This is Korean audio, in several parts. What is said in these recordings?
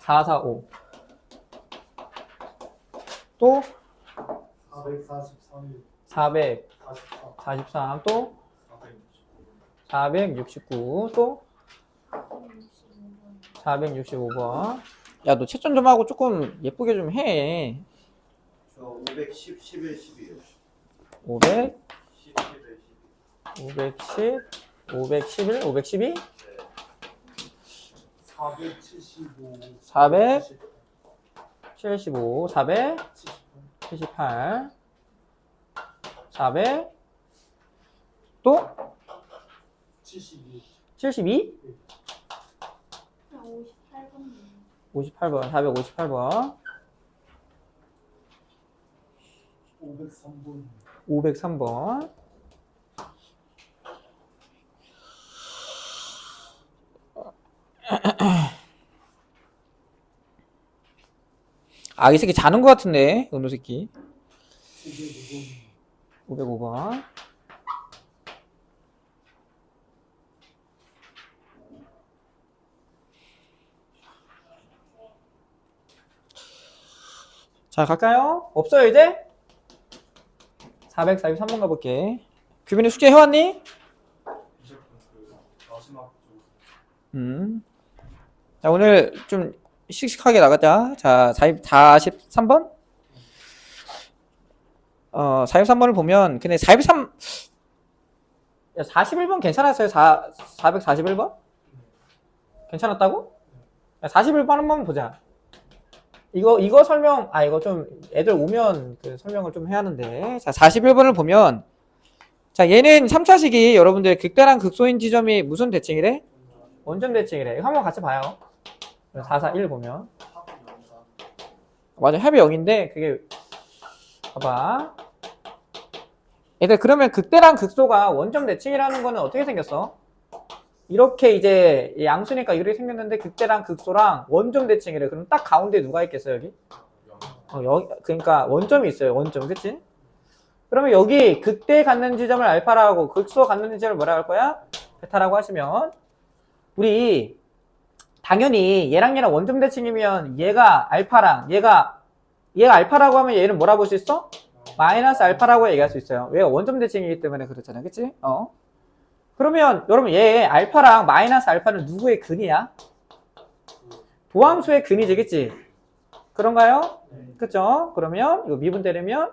445. 또 443. 443. 또 469. 또 465번. 야, 너 채점 좀 하고 조금 예쁘게 좀 해. 저 510, 11, 12요. 500, 10, 11, 12. 510, 511, 512, 475. 475, 478, 400, 또 72. 72, 58번. 58번, 458번, 503번. 503번. 아, 이 새끼 자는 것 같은데, 은호 새끼. 505번. 자, 갈까요? 없어요, 이제? 443번 가볼게. 규빈이 숙제 해왔니? 마지막 자, 오늘 좀 씩씩하게 나가자. 자, 43번? 43번을 보면, 근데 43, 야, 41번 괜찮았어요? 441번? 괜찮았다고? 야, 41번 한번 보자. 이거 설명, 이거 좀 애들 오면 그 설명을 좀 해야 하는데. 자, 41번을 보면, 자, 얘는 3차식이 여러분들 극대랑 극소인 지점이 무슨 대칭이래? 원점 대칭이래. 이거 한번 같이 봐요. 441 보면. 맞아, 합이 0인데, 그게, 봐봐. 얘들 그러면 극대랑 극소가 원점 대칭이라는 거는 어떻게 생겼어? 이렇게 이제 양수니까 이렇게 생겼는데 극대랑 극소랑 원점 대칭이래. 그럼 딱 가운데 누가 있겠어, 여기? 여기, 그러니까 원점이 있어요, 원점. 그치? 그러면 여기 극대 갖는 지점을 알파라고 하고 극소 갖는 지점을 뭐라고 할 거야? 베타라고 하시면, 우리 당연히 얘랑 원점 대칭이면 얘가 알파랑 얘가 알파라고 하면 얘는 뭐라고 볼 수 있어? 마이너스 알파라고 얘기할 수 있어요. 얘가 원점 대칭이기 때문에 그렇잖아. 그치? 그러면 여러분 얘 알파랑 마이너스 알파는 누구의 근이야? 도함수의 근이지. 그치? 그런가요? 그쵸? 그러면 이거 미분 때리면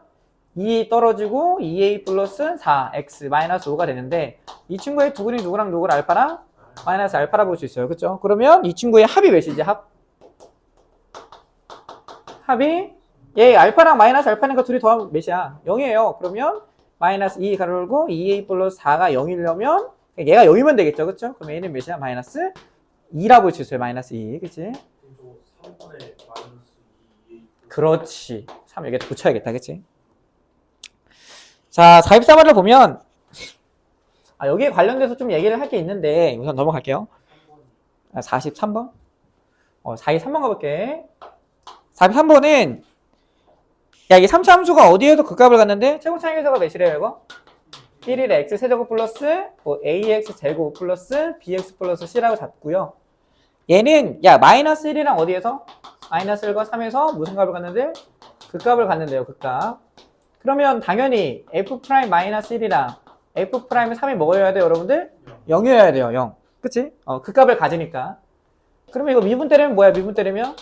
2 떨어지고 2a 플러스 4x 마이너스 5가 되는데 이 친구의 두 근이 누구랑 누구를 알파랑 마이너스 알파라 볼 수 있어요. 그쵸? 그러면 이 친구의 합이 몇이지? 합이 얘 알파랑 마이너스 알파니까 둘이 더하면 몇이야? 0이에요. 그러면 마이너스 2 가로 열고 2a 플러스 4가 0이려면 얘가 0이면 되겠죠. 그쵸? 그럼 얘는 몇이야? 마이너스 2라 볼 수 있어요. 마이너스 2. 그치? 3번에 마이너스 2. 그렇지. 3 여기다 붙여야겠다. 그치? 자, 44번을 보면 여기에 관련돼서 좀 얘기를 할 게 있는데 우선 넘어갈게요. 43번? 43번 가볼게. 43번은 야, 이게 3차 함수가 어디에서 극값을 갖는데 최고차항에서가 몇이래요, 이거? 1일에 x 세제곱 플러스 ax 제곱 플러스 bx 플러스 c라고 잡고요. 얘는 야 마이너스 1이랑 어디에서? 마이너스 1과 3에서 무슨 값을 갖는데? 극값을 갖는데요, 극값. 그러면 당연히 f 프라임 마이너스 1이랑 f 프라임 3이 뭐여야 돼요, 여러분들? 0이어야 돼요, 0. 그치? 극값을 가지니까. 그러면 이거 미분 때리면 뭐야, 미분 때리면?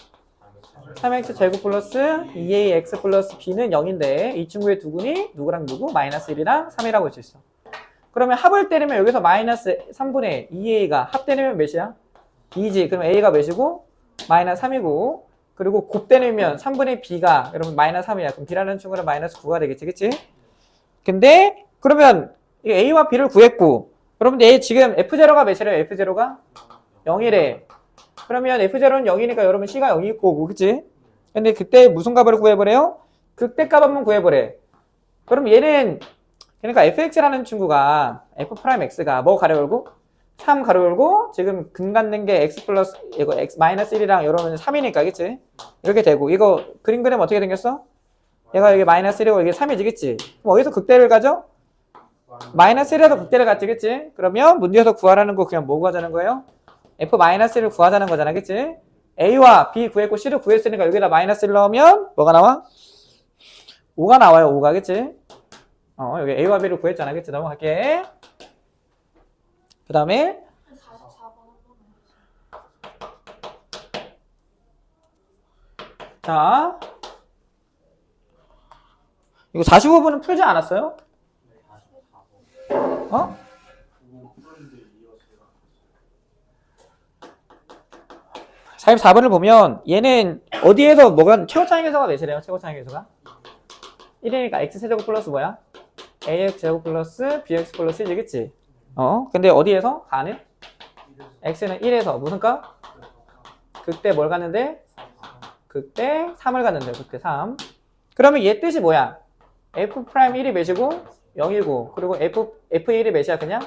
3x 제곱 플러스 2ax 플러스 b는 0인데 이 친구의 두 근이 누구랑 누구? 마이너스 1이랑 3이라고 할 수 있어. 그러면 합을 때리면 여기서 마이너스 3분의 2a가 합 때리면 몇이야? 2지. 그럼 a가 몇이고? 마이너스 3이고 그리고 곱 때리면 3분의 b가 여러분 마이너스 3이야. 그럼 b라는 친구는 마이너스 9가 되겠지. 그치? 근데 그러면 a와 b를 구했고 여러분들 a 지금 f0가 몇이래요? f0가 0이래. 그러면 f0는 0이니까 여러분 c가 0일 거고, 그치? 근데 그때 무슨 값을 구해버려요? 극대값 한번 구해버려. 그럼 얘는, 그러니까 fx라는 친구가, f'x가 뭐 가로 열고? 3 가로 열고, 지금 근 갖는 게 x 플러스, 이거 x 마이너스 1이랑 여러분 3이니까, 그치? 이렇게 되고, 이거 그림 그리면 어떻게 생겼어? 얘가 여기 마이너스 1이고 이게 3이지, 그치? 그럼 어디서 극대를 가죠? 마이너스 1에서 극대를 갔지, 그치? 그러면 문제에서 구하라는 거 그냥 뭐 구하자는 거예요? f-1을 구하자는 거잖아, 그치? A와 B 구했고 C를 구했으니까 여기다 마이너스를 넣으면 뭐가 나와? 5가 나와요. 5가. 그치? 여기 A와 B를 구했잖아. 그치? 넘어갈게. 그 다음에 44번 자 이거 45분은 풀지 않았어요? 어? 그거 푸는데 이어서 44번을 보면 얘는 어디에서 뭐가 최고차항 계수가 몇이래요? 최고차항 계수가 1이니까 x세제곱 플러스 뭐야? ax제곱 플러스 bx 플러스 1이지 그치? 근데 어디에서? 가는? x는 1에서 무슨 값? 극대 뭘 갔는데? 극대 3을 갔는데 극대 3 그러면 얘 뜻이 뭐야? f'1이 몇이고 0이고 그리고 f1이 몇이야 그냥?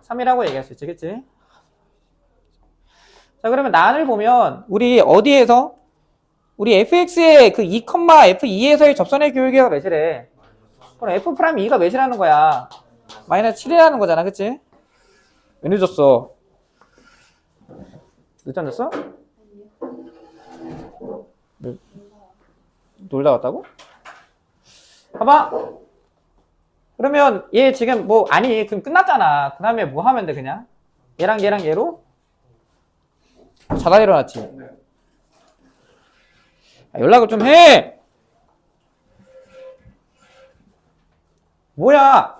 3이라고 얘기할 수 있지 그치? 자 그러면 난을 보면 우리 어디에서? 우리 fx의 그 2,f2에서의 접선의 교육이가 몇이래? 그럼 f'2가 몇이라는 거야? 마이너스 7이라는 거잖아 그치? 왜 늦었어? 늦었어? 놀다 왔다고? 봐봐. 그러면 얘 지금 뭐 아니 그럼 끝났잖아. 그 다음에 뭐 하면 돼 그냥? 얘랑 얘랑 얘로? 자다 일어났지? 연락을 좀 해! 뭐야?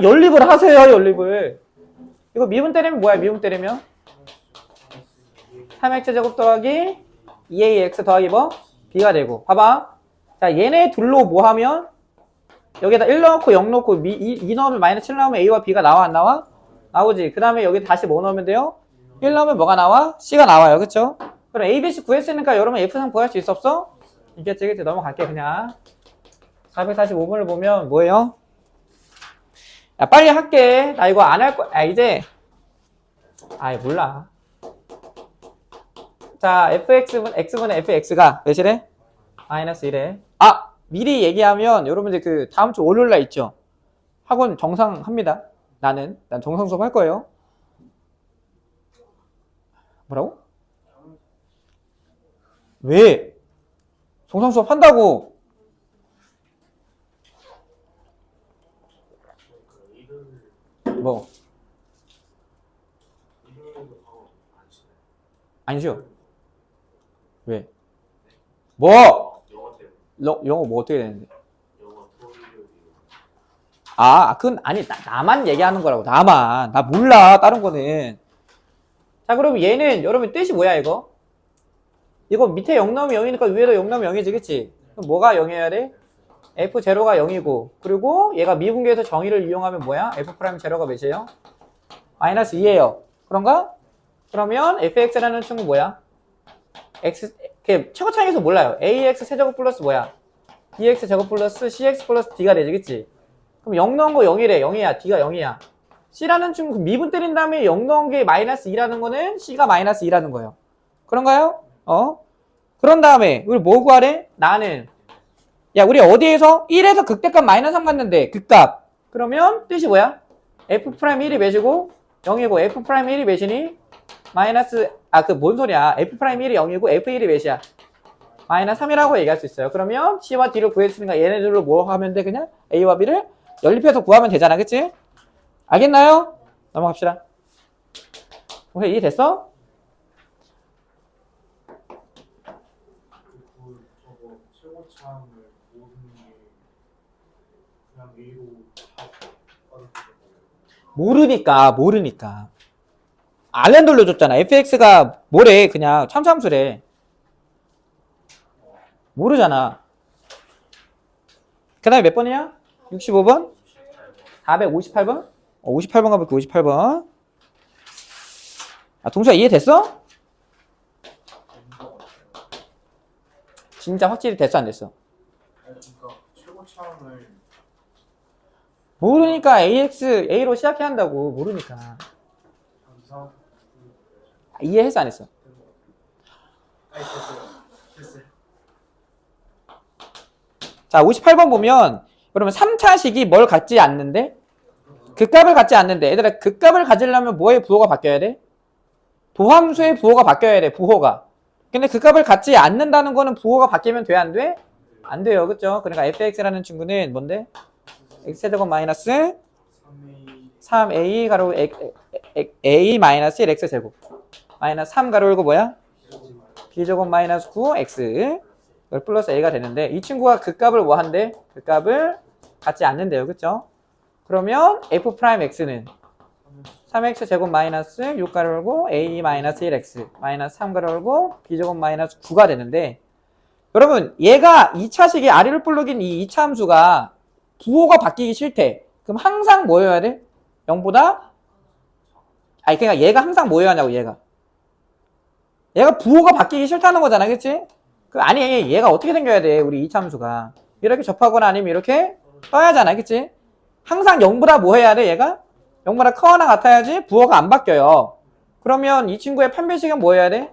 연립을 하세요 연립을. 이거 미분 때리면 뭐야 미분 때리면? 3x제곱 더하기 2ax 더하기 뭐? b가 되고 봐봐 자 얘네 둘로 뭐 하면 여기다 1 넣고 0 넣고 2 넣으면 마이너스 7 나오면 a와 b가 나와 안 나와? 나오지 그 다음에 여기 다시 뭐 넣으면 돼요? 1 넣으면 뭐가 나와? c가 나와요 그쵸? 그럼 a, b, c 구했으니까 여러분 f3 구할 수 있어 없어? 있겠지 그치 넘어갈게 그냥 445번을 보면 뭐예요? 야 빨리 할게 나 이거 안 할 거야 이제 몰라 자, x분의 fx가 몇이래? 마이너스 1에. 미리 얘기하면 여러분들 그 다음 주 월요일 날 있죠? 학원 정상 합니다. 난 정상 수업 할 거예요. 뭐라고? 왜? 정상 수업 한다고. 뭐? 아니죠? 왜? 뭐? 영어 때문에 영어 뭐 어떻게 되는데? 영어 토익이 그건 아니 나만 얘기하는 거라고 나만 나 몰라 다른 거는 자 그럼 얘는 여러분 뜻이 뭐야 이거 밑에 0 나오면 0이니까 위에도 0 나오면 0이지 그치? 그럼 뭐가 0이어야 돼? f0가 0이고 그리고 얘가 미분계에서 정의를 이용하면 뭐야? f'0가 몇이에요? 마이너스 2예요 그런가? 그러면 fx라는 춤은 뭐야? 최고차항에서 몰라요. ax 세제곱 플러스 뭐야? bx 제곱 플러스 cx 플러스 d가 되지, 그치? 그럼 0 넣은 거 0이래. 0이야. d가 0이야. c라는 춤 미분 때린 다음에 0 넣은 게 마이너스 2라는 거는 c가 마이너스 2라는 거예요. 그런가요? 그런 다음에 우리 뭐 구하래? 나는 우리 어디에서 1에서 극대값 마이너스 3 갔는데 극값. 그러면 뜻이 뭐야? f'1이 몇이고 0이고 f'1이 몇이니? 마이너스 뭔 소리야? f'1이 0이고 f1이 몇이야? 마이너스 3이라고 얘기할 수 있어요. 그러면 c와 d를 구했으니까 얘네들로 뭐 하면 돼? 그냥 a와 b를 연립해서 구하면 되잖아. 그치? 알겠나요? 넘어갑시다. 오케이, 이해됐어? 저거 최고차항을 모든 게 그냥 A로 다 모르니까 알렌 돌려줬잖아. fx가 뭐래? 그냥 참함수래. 모르잖아. 그 다음에 몇 번이야? 65번? 458번? 58번 가볼게. 58번. 동수야 이해됐어? 진짜 확실히 됐어 안 됐어? 그러니까 최고차항을 모르니까 A로 시작해야 한다고. 모르니까. 이상 이해했어 안 했어? 됐어요. 자 58번 보면 그러면 3차식이 뭘 갖지 않는데? 극값을 갖지 않는데 얘들아 극값을 가지려면 뭐의 부호가 바뀌어야 돼? 도함수의 부호가 바뀌어야 돼, 부호가. 근데 그 값을 갖지 않는다는 거는 부호가 바뀌면 돼, 안 돼? 안 돼요, 그쵸? 그러니까 fx라는 친구는 뭔데? x제곱 마이너스 3a 가로 a 마이너스 1x제곱 마이너스 3 가로 열고 뭐야? b제곱 마이너스 9x 이걸 플러스 a가 되는데 이 친구가 그 값을 뭐 한대? 그 값을 갖지 않는데요, 그쵸? 그러면 f 프라임 x는 3x 제곱 마이너스 6 가로 열고 a 마이너스 1x 마이너스 3 가로 열고 b제곱 마이너스 9가 되는데 여러분 얘가 2차식의 아래를 볼록인 이 2차 함수가 부호가 바뀌기 싫대. 그럼 항상 뭐여야 돼? 0보다? 아니 그러니까 얘가 항상 뭐여야 하냐고 얘가 부호가 바뀌기 싫다는 거잖아, 그치? 아니 얘가 어떻게 생겨야 돼? 우리 2차 함수가 이렇게 접하거나 아니면 이렇게 떠야 하잖아, 그치? 항상 0보다 뭐 해야 돼? 얘가 0보다 커나 같아야지 부호가 안 바뀌어요. 그러면 이 친구의 판별식은 뭐 해야 돼?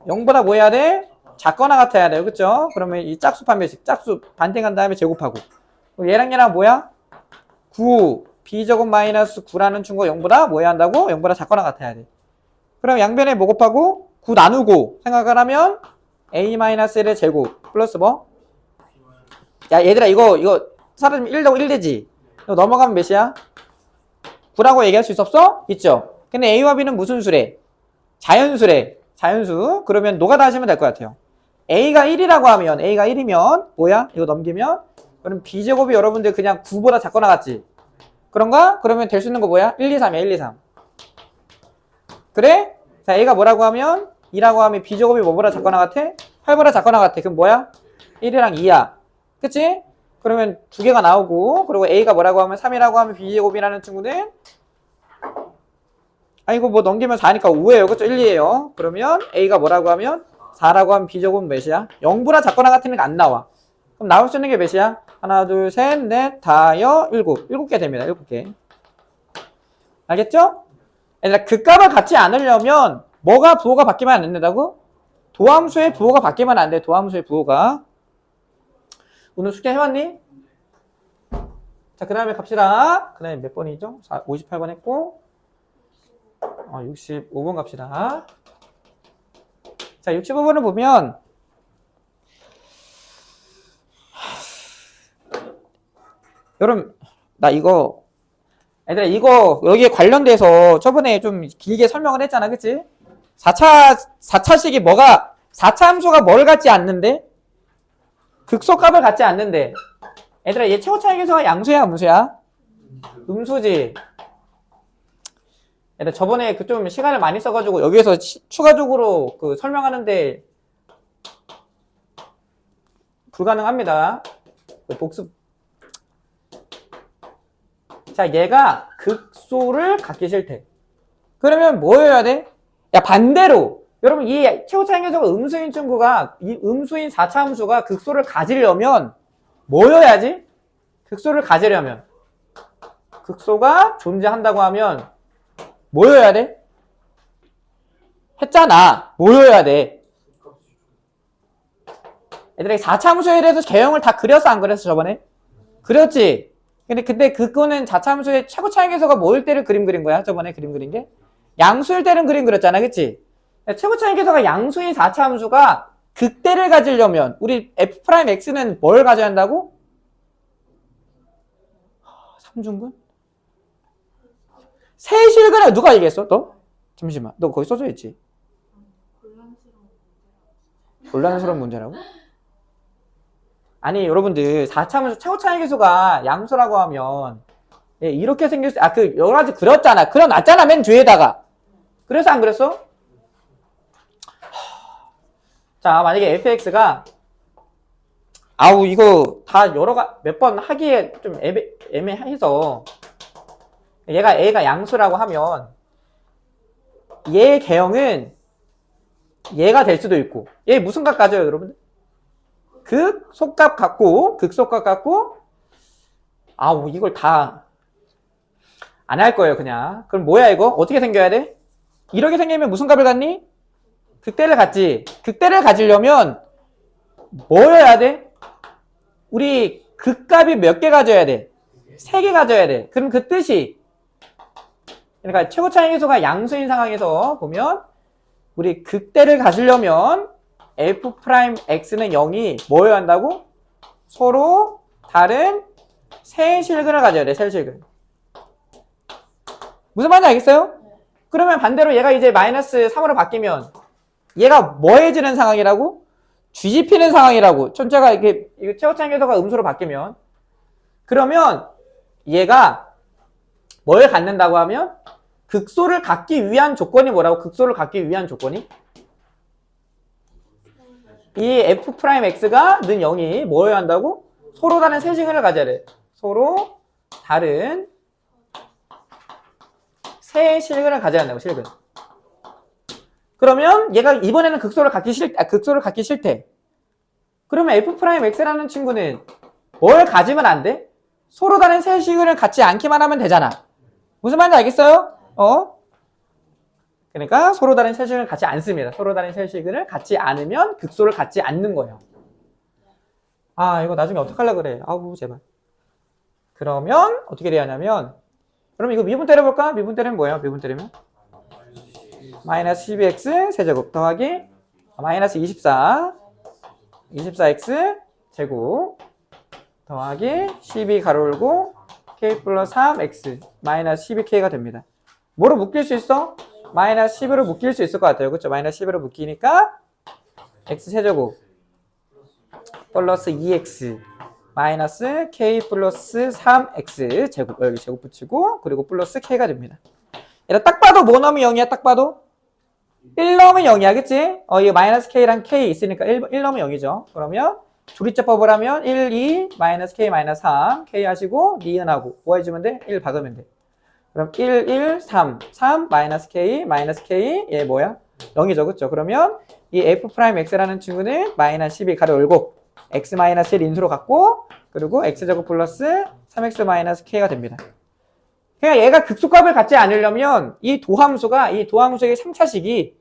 0보다 뭐 해야 돼? 작거나 같아야 돼요, 그쵸? 그러면 이 짝수 판별식, 짝수 반띵한 다음에 제곱하고 얘랑 뭐야? 9 b제곱 마이너스 9라는 친구가 0보다 뭐 해야 한다고? 0보다 작거나 같아야 돼. 그럼 양변에 뭐 곱하고 9 나누고 생각을 하면 a-1의 제곱 플러스 뭐? 야 얘들아 이거 사라지면 1하고 1 되지? 이거 넘어가면 몇이야? 9라고 얘기할 수 있었어? 있죠? 근데 a와 b는 무슨 수래? 자연수래. 자연수. 그러면 노가다 하시면 될 것 같아요. a가 1이라고 하면 a가 1이면 뭐야? 이거 넘기면 그럼 b제곱이 여러분들 그냥 9보다 작거나 같지? 그런가? 그러면 될 수 있는 거 뭐야? 1, 2, 3이야 1, 2, 3 그래? 자 a가 뭐라고 하면 2라고 하면 b제곱이 뭐보다 작거나 같아? 8보다 작거나 같아. 그럼 뭐야? 1이랑 2야. 그치? 그러면 두 개가 나오고 그리고 a가 뭐라고 하면 3이라고 하면 b제곱이라는 친구는 이거 뭐 넘기면 4니까 5예요. 그쵸? 1, 2예요. 그러면 a가 뭐라고 하면 4라고 하면 b제곱은 몇이야? 0보다 작거나 같은 게 안 나와. 그럼 나올 수 있는 게 몇이야? 하나, 둘, 셋, 넷, 다여, 7개 됩니다. 7개. 알겠죠? 얘들아, 그 값을 갖지 않으려면 뭐가 부호가 바뀌면 안 된다고? 도함수의 부호가 바뀌면 안 돼. 도함수의 부호가. 오늘 숙제 해왔니? 자, 그 다음에 갑시다. 그 다음에 몇 번이죠? 58번 했고 65번 갑시다. 자, 65번을 보면 여러분 나 얘들아 이거 여기에 관련돼서 저번에 좀 길게 설명을 했잖아, 그치? 4차식이 뭐가 4차 함수가 뭘 갖지 않는데? 극소값을 갖지 않는데 얘들아 얘 최고차익에서가 양수야 음수야? 음수지. 얘들아 저번에 그 좀 시간을 많이 써가지고 여기에서 추가적으로 그 설명하는데 불가능합니다. 복습. 자 얘가 극소를 갖기 싫대. 그러면 뭐 해야 돼? 야 반대로 여러분 이 최고차익에서가 음수인 친구가 이 음수인 4차 함수가 극소를 가지려면 뭐여야지? 극소를 가지려면 극소가 존재한다고 하면 뭐여야 돼? 했잖아. 뭐여야 돼? 얘들아 4차 함수에 대해서 개형을 다 그렸어 안 그렸어 저번에? 그렸지? 근데 그거는 4차 함수의 최고차익에서가 뭐일 때를 그림 그린 거야 저번에 그림 그린 게? 양수일 때는 그림 그렸잖아, 그치? 최고차익에서가 양수인 4차 함수가 극대를 가지려면 우리 f'x는 뭘 가져야 한다고? 3중근? 세실근을 누가 얘기했어? 너? 잠시만, 너 거기 써져 있지? 곤란스러운 문제라고? 아니 여러분들 4차 함수 최고차익에서가 양수라고 하면 이렇게 생길 수 여러 가지 그렸잖아. 그려놨잖아 맨 뒤에다가. 그래서 안 그랬어? 자 만약에 fx가 이거 다 몇 번 하기에 좀 애매해서 얘가 양수라고 하면 얘의 개형은 얘가 될 수도 있고 얘 무슨 값 가져요 여러분들? 극소값 갖고 극소값 갖고 이걸 다 안 할 거예요 그냥. 그럼 뭐야 이거? 어떻게 생겨야 돼? 이렇게 생기면 무슨 값을 갖니? 극대를 갖지. 극대를 가지려면 뭐여야 돼? 우리 극값이 몇 개 가져야 돼? 3개 가져야 돼. 그럼 그 뜻이 그러니까 최고 차이 계수가 양수인 상황에서 보면 우리 극대를 가지려면 f'x는 0이 뭐여야 한다고? 서로 다른 세 실근을 가져야 돼. 세 실근. 무슨 말인지 알겠어요? 그러면 반대로 얘가 이제 마이너스 3으로 바뀌면 얘가 뭐해지는 상황이라고? 뒤집히는 상황이라고. 전체가 이게 최고 차이 계수가 음수로 바뀌면 그러면 얘가 뭘 갖는다고 하면 극소를 갖기 위한 조건이 뭐라고? 극소를 갖기 위한 조건이? 이 f'x가 는 0이 뭐여야 한다고? 서로 다른 세 실근을 가져야 돼. 서로 다른 세 실근을 가져야 한다고, 실근. 그러면 얘가 이번에는 극소를 갖기 싫대. 그러면 f'x라는 친구는 뭘 가지면 안 돼? 서로 다른 세 실근을 갖지 않기만 하면 되잖아. 무슨 말인지 알겠어요? 그러니까 서로 다른 세 실근을 갖지 않습니다. 서로 다른 세 실근을 갖지 않으면 극소를 갖지 않는 거예요. 아, 이거 나중에 어떡하려고 그래. 아우, 제발. 그러면 어떻게 돼야 하냐면 그럼 이거 미분 때려볼까? 미분 때리면 뭐예요? 미분 때리면 마이너스 12x 세제곱 더하기 마이너스 24x 제곱 더하기 12 가로 열고 k 플러스 3x 마이너스 12k가 됩니다. 뭐로 묶일 수 있어? 마이너스 10으로 묶일 수 있을 것 같아요. 그렇죠? 마이너스 10으로 묶이니까 x 세제곱 플러스 2x 마이너스 k 플러스 3x 제곱 여기 제곱 붙이고 그리고 플러스 k가 됩니다. 얘가 딱 봐도 뭐 넣으면 0이야? 딱 봐도 1 넣으면 0이야. 그치? 이게 마이너스 k랑 k 있으니까 1 넣으면 0이죠. 그러면 조리제법을 하면 1, 2, 마이너스 k, 마이너스 3 k 하시고 니은하고 뭐 해주면 돼? 1 박으면 돼. 그럼 1, 1, 3 마이너스 k, 얘 뭐야? 0이죠. 그쵸? 그러면 이 f'x라는 친구는 마이너스 12 가로 열고 x 마이너스 1 인수로 갖고 그리고 x제곱 플러스 3x 마이너스 k가 됩니다. 그러니까 얘가 극소값을 갖지 않으려면 이 도함수의 3차식이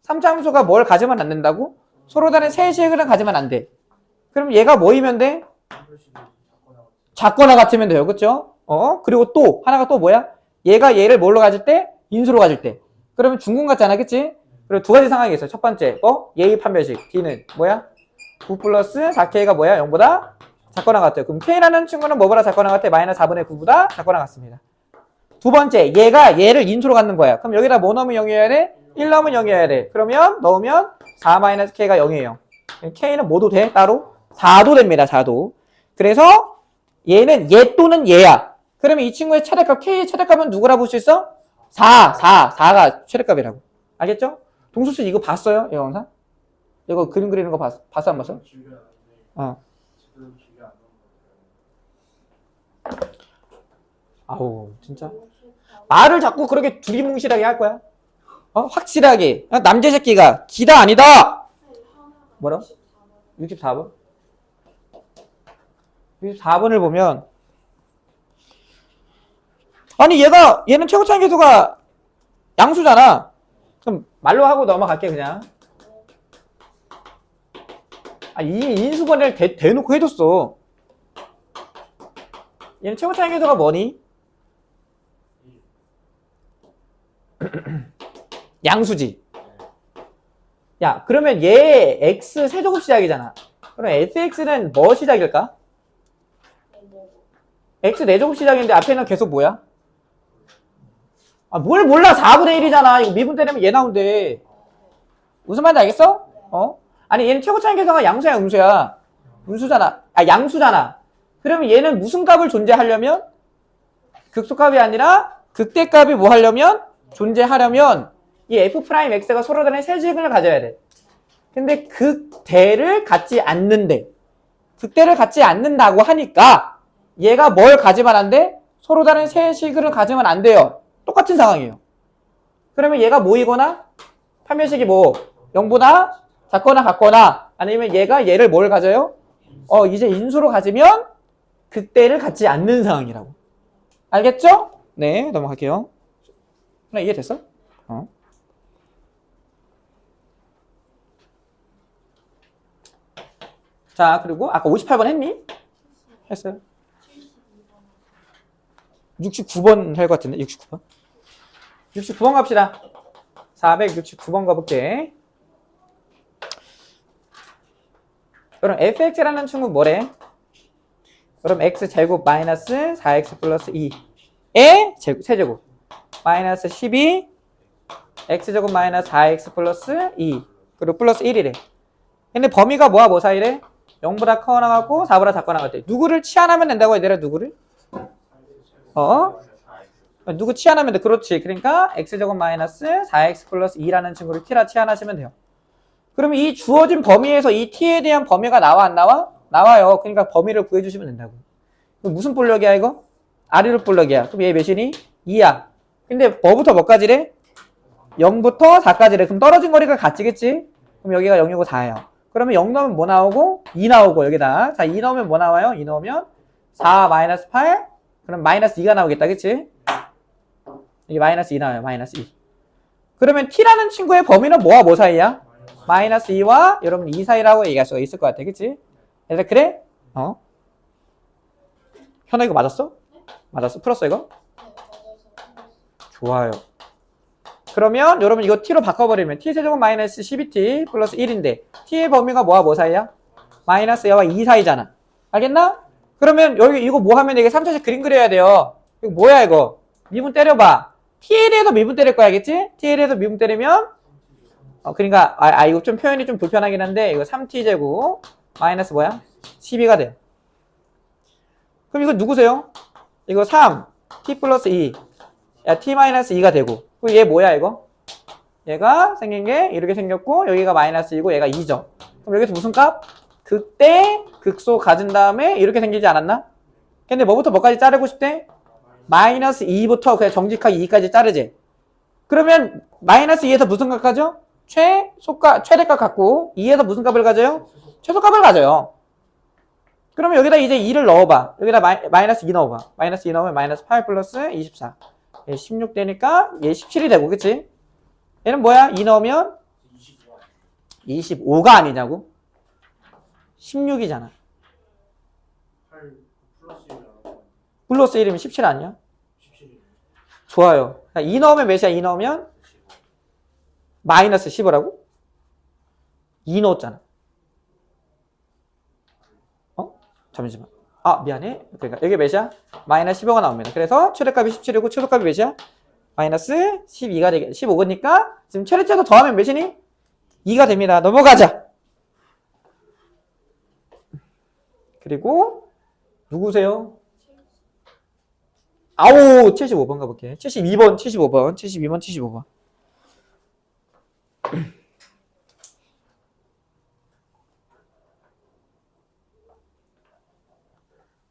3차 함수가 뭘 가지면 안 된다고? 서로 다른 세 식을 가지면 안 돼. 그럼 얘가 뭐이면 돼? 작거나 같으면 돼요. 그쵸? 그리고 또 하나가 또 뭐야? 얘가 얘를 뭘로 가질 때? 인수로 가질 때. 그러면 중근 같잖아. 그치? 그리고 두 가지 상황이 있어요. 첫 번째 예의 판별식 D는 뭐야? 9 플러스 4K가 뭐야? 0보다 작거나 같아요. 그럼 K라는 친구는 뭐보다 작거나 같아? 마이너스 4분의 9보다 작거나 같습니다. 두 번째, 얘가 얘를 인수로 갖는 거야. 그럼 여기다 뭐 넣으면 0이어야 돼? 1 넣으면 0이어야 돼. 그러면 넣으면 4 마이너스 K가 0이에요. K는 뭐도 돼? 따로? 4도 됩니다. 4도. 그래서 얘는 얘 또는 얘야. 그러면 이 친구의 최대값, K의 최대값은 누구라 볼 수 있어? 4가 최대값이라고. 알겠죠? 동수씨 이거 봤어요? 이 영상? 이거 그림 그리는 거 봤어 안 봤어? 아우 진짜 말을 자꾸 그렇게 두리뭉실하게 할 거야? 확실하게 남자 새끼가 기다 아니다. 뭐라? 64번? 64번을 보면 아니 얘는 최고 차이 계수가 양수잖아. 그럼 말로 하고 넘어갈게 그냥. 이미 인수분해를 대놓고 해줬어. 얘는 최고 차이 계수가 뭐니? 양수지. 야, 그러면 얘 x 세제곱 시작이잖아. 그럼 sx는 뭐 시작일까? x 4제곱 시작인데 앞에는 계속 뭐야? 뭘 몰라. 4분의 1이잖아. 이거 미분 때리면 얘 나온대. 무슨 말인지 알겠어? 아니 얘는 최고 차이 계수가 양수야 음수야? 음수잖아. 양수잖아. 그러면 얘는 무슨 값을 존재하려면? 극소값이 아니라 극대값이 뭐 하려면? 존재하려면 이 f'x가 서로 다른 세제곱을 가져야 돼. 근데 극대를 갖지 않는데 극대를 갖지 않는다고 하니까 얘가 뭘 가지면 안 돼? 서로 다른 세식을 가지면 안 돼요. 똑같은 상황이에요. 그러면 얘가 뭐이거나 판별식이 뭐 0보다 작거나 같거나 아니면 얘가 얘를 뭘 가져요? 이제 인수로 가지면 극대를 갖지 않는 상황이라고. 알겠죠? 네, 넘어갈게요. 이해됐어? 자, 그리고 아까 58번 했니? 했어요. 69번 할 것 같은데, 69번. 69번 갑시다. 469번 가볼게. 그럼 fx라는 친구 뭐래? 그럼 x제곱 마이너스 4x 플러스 2의 세제곱 마이너스 12 x제곱 마이너스 4x 플러스 2 그리고 플러스 1이래. 근데 범위가 뭐와 뭐 사이래? 0보다 커 나가고 4보다 작거 나갈 때 누구를 치환하면 된다고 얘들아. 누구를? 누구 치환하면 돼. 그렇지. 그러니까 x제곱 마이너스 4x 플러스 2라는 친구를 t라 치환하시면 돼요. 그러면 이 주어진 범위에서 이 t에 대한 범위가 나와 안 나와? 나와요. 그러니까 범위를 구해주시면 된다고. 그럼 무슨 볼력이야 이거? 아래로 볼력이야. 그럼 얘 몇이니? 2야. 근데 뭐부터 뭐까지래? 0부터 4까지래. 그럼 떨어진 거리가 같지겠지? 그럼 여기가 0이고 4예요. 그러면 0 넣으면 뭐 나오고? 2 나오고 여기다. 자, 2 넣으면 뭐 나와요? 2 넣으면 4 마이너스 8 그럼 마이너스 2가 나오겠다. 그치? 이게 마이너스 2 나와요. 마이너스 2. 그러면 t라는 친구의 범위는 뭐와 뭐 사이야? 마이너스 2와 여러분 2 사이라고 얘기할 수가 있을 것 같아. 그치? 얘들아 그래? 현아 이거 맞았어? 맞았어? 풀었어 이거? 좋아요. 그러면 여러분 이거 t로 바꿔버리면 t세제곱 마이너스 12t 플러스 1인데 t의 범위가 뭐와 뭐 사이야? 마이너스 2와 2 사이잖아. 알겠나? 그러면 여기 이거 뭐 하면 되게 3차식 그림 그려야 돼요. 이거 뭐야 이거? 미분 때려봐. t에 대해서 미분 때릴 거야. 알겠지? t에 대해서 미분 때리면 그러니까 이거 좀 표현이 좀 불편하긴 한데 이거 3t제곱 마이너스 뭐야? 12가 돼. 그럼 이거 누구세요? 이거 3 t 플러스 2 야 t 마이너스 2가 되고 그럼 얘 뭐야 이거? 얘가 생긴 게 이렇게 생겼고 여기가 마이너스 2고 얘가 2죠. 그럼 여기서 무슨 값? 극대 극소 가진 다음에 이렇게 생기지 않았나? 근데 뭐부터 뭐까지 자르고 싶대? 마이너스 2부터 그냥 정직하게 2까지 자르지. 그러면 마이너스 2에서 무슨 값 가져? 최대값 갖고 2에서 무슨 값을 가져요? 최소값을 가져요. 그러면 여기다 이제 2를 넣어봐. 여기다 마이너스 2 넣어봐. 마이너스 2 넣으면 마이너스 8 플러스 24. 얘 16 되니까 얘 17이 되고 그치? 얘는 뭐야? 2 넣으면 25가 아니냐고? 16이잖아. 8 플러스 1이라고. 플러스 1이면 17 아니야? 17이. 좋아요. 2 넣으면 몇이야? 2 넣으면 마이너스 15라고? 2 넣었잖아. 잠시만. 미안해. 그러니까 여기 몇이야? 마이너스 15가 나옵니다. 그래서 최대값이 17이고 최소값이 몇이야? 마이너스 12가 되게 15니까 지금 최대값도 더하면 몇이니? 2가 됩니다. 넘어가자. 그리고 누구세요? 75번 가볼게. 72번.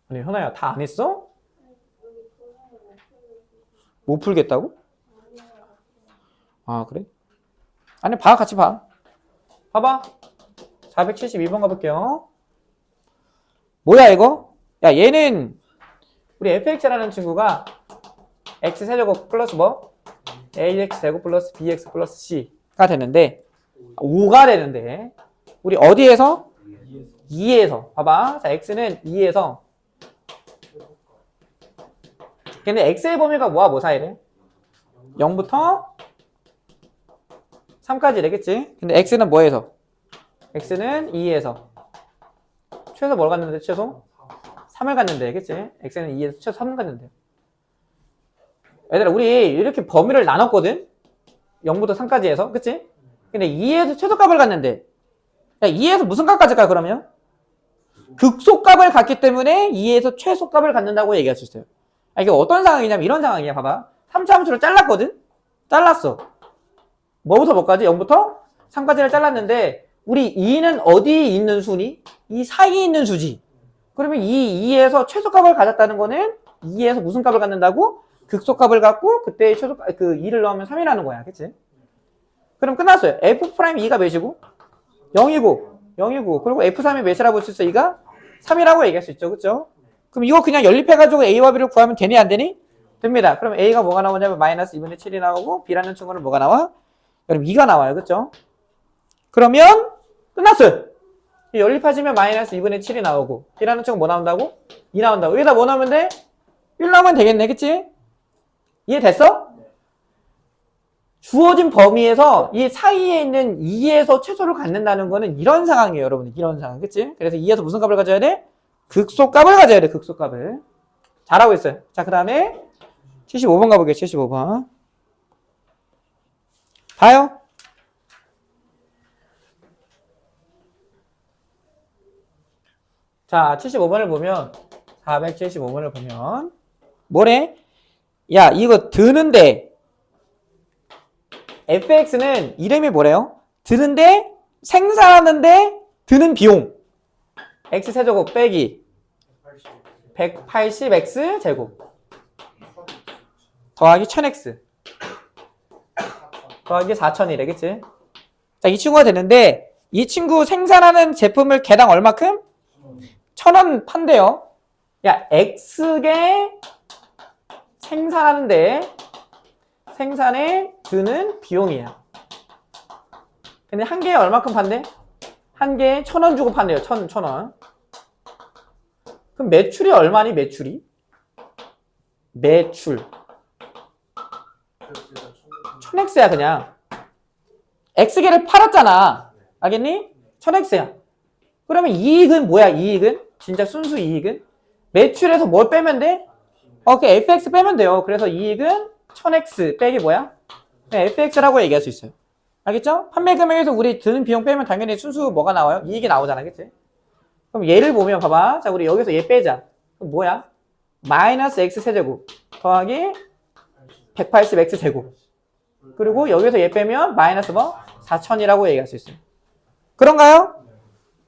아니 현아야 다 안 했어? 못 풀겠다고? 그래? 아니 같이 봐. 봐봐. 472번 가볼게요. 뭐야 이거? 야 얘는 우리 fx라는 친구가 x세제곱 플러스 뭐? ax제곱 플러스 bx 플러스 c가 되는데 5가 되는데 우리 어디에서? 2에서 봐봐. 자 x는 2에서 근데 x의 범위가 뭐와 뭐 사이래? 0부터 3까지 되겠지? 근데 x는 뭐에서? x는 2에서 최소 뭘 갔는데 최소? 3을 갔는데 그치? x는 2에서 최소 3을 갔는데 얘들아 우리 이렇게 범위를 나눴거든? 0부터 3까지 해서 그치? 근데 2에서 최소값을 갔는데 야 2에서 무슨 값까지 가 그러면? 극소값을 갔기 때문에 2에서 최소값을 갖는다고 얘기할 수 있어요. 이게 어떤 상황이냐면 이런 상황이야. 봐봐. 3차 함수를 잘랐거든? 잘랐어. 뭐부터 뭐까지? 0부터 3까지를 잘랐는데 우리 2는 어디에 있는 수니? 이 사이에 있는 수지. 그러면 이 2에서 최소값을 가졌다는 거는 2에서 무슨 값을 갖는다고? 극소값을 갖고 그때 최소값 그 2를 넣으면 3이라는 거야. 그치? 그럼 끝났어요. f'2가 몇이고? 0이고 그리고 f3이 몇이라고 할 수 있어? 2가 3이라고 얘기할 수 있죠. 그쵸? 그럼 이거 그냥 연립해가지고 a와 b를 구하면 되니 안 되니? 됩니다. 그럼 a가 뭐가 나오냐면 마이너스 2분의 7이 나오고 b라는 친구는 뭐가 나와? 그럼 2가 나와요. 그쵸? 그러면 끝났어요. 연립하시면 마이너스 2분의 7이 나오고 b라는 친구 뭐 나온다고? 2 나온다고. 여기다 뭐 나오면 돼? 1 나오면 되겠네. 그치? 이해됐어? 주어진 범위에서 이 사이에 있는 2에서 최소를 갖는다는 거는 이런 상황이에요, 여러분. 이런 상황. 그치? 그래서 2에서 무슨 값을 가져야 돼? 극소값을 가져야 돼, 극소값을. 잘하고 있어요. 자, 그 다음에 75번 가볼게요, 75번. 봐요. 자, 75번을 보면, 475번을 보면, 뭐래? 야, 이거 드는데, fx는 이름이 뭐래요? 드는데, 생산하는데, 드는 비용. x세제곱 빼기 180x 제곱 더하기 1000x 더하기 4000이래, 그치? 자, 이 친구가 되는데, 이 친구 생산하는 제품을 개당 얼마큼? 1000원 판대요. 야, x개 생산하는데 생산에 드는 비용이야. 근데 한 개에 얼마큼 판대? 한 개에 1000원 주고 판대요. 1000원. 그럼 매출이 얼마니, 매출이? 매출. 1000x야, 그냥. x개를 팔았잖아. 알겠니? 1000x야. 그러면 이익은 뭐야, 이익은? 진짜 순수 이익은? 매출에서 뭘 빼면 돼? 그 fx 빼면 돼요. 그래서 이익은 1000x 빼기 뭐야? 네, fx라고 얘기할 수 있어요. 알겠죠? 판매 금액에서 우리 드는 비용 빼면 당연히 순수 뭐가 나와요? 이익이 나오잖아, 그치? 그럼 얘를 보면 봐봐. 자, 우리 여기서 얘 빼자. 그럼 뭐야? 마이너스 x 세제곱 더하기 180x 제곱. 그리고 여기서 얘 빼면 마이너스 뭐? 4000이라고 얘기할 수 있어요. 그런가요?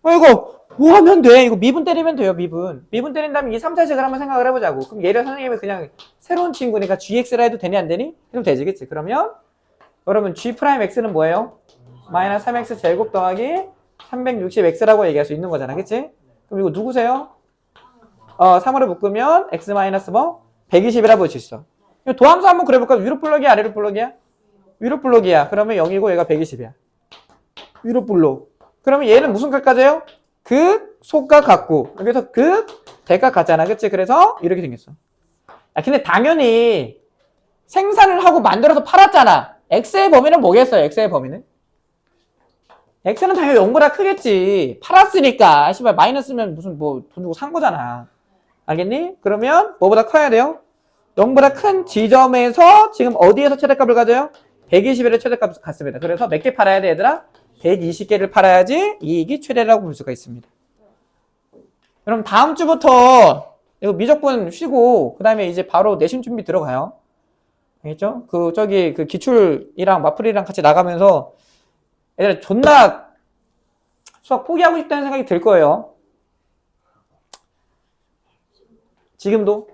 이거 뭐 하면 돼? 이거 미분 때리면 돼요, 미분. 미분 때린 다음에 이 3, 4식을 한번 생각을 해보자고. 그럼 얘를 선생님이 그냥 새로운 친구니까 gx라 해도 되니 안 되니? 그럼 되지, 그치? 그러면 여러분 g'x는 뭐예요? 마이너스 3x 제곱 더하기 360x라고 얘기할 수 있는 거잖아, 그치? 그럼 이거 누구세요? 3으로 묶으면 x 마이너스 뭐? 120이라 볼 수 있어. 도함수 한번 그려볼까? 위로 블럭이야, 아래로 블럭이야? 위로 블럭이야. 그러면 0이고 얘가 120이야. 위로 블럭. 그러면 얘는 무슨 값까지예요? 소값 같고 여기서 대값 같잖아, 그치? 그래서 이렇게 생겼어. 근데 당연히 생산을 하고 만들어서 팔았잖아. x의 범위는 뭐겠어요? x의 범위는? x는 당연히 0보다 크겠지. 팔았으니까. 씨발 마이너스면 무슨 뭐 돈 주고 산 거잖아. 알겠니? 그러면 뭐보다 커야 돼요? 0보다 큰 지점에서 지금 어디에서 최대값을 가져요? 120의 최대값을 갖습니다. 그래서 몇 개 팔아야 돼, 얘들아? 120개를 팔아야지 이익이 최대라고 볼 수가 있습니다. 그럼 다음 주부터 이거 미적분 쉬고 그 다음에 이제 바로 내신 준비 들어가요. 알겠죠? 그 기출이랑 마플이랑 같이 나가면서 애들 존나 수학 포기하고 싶다는 생각이 들 거예요. 지금도.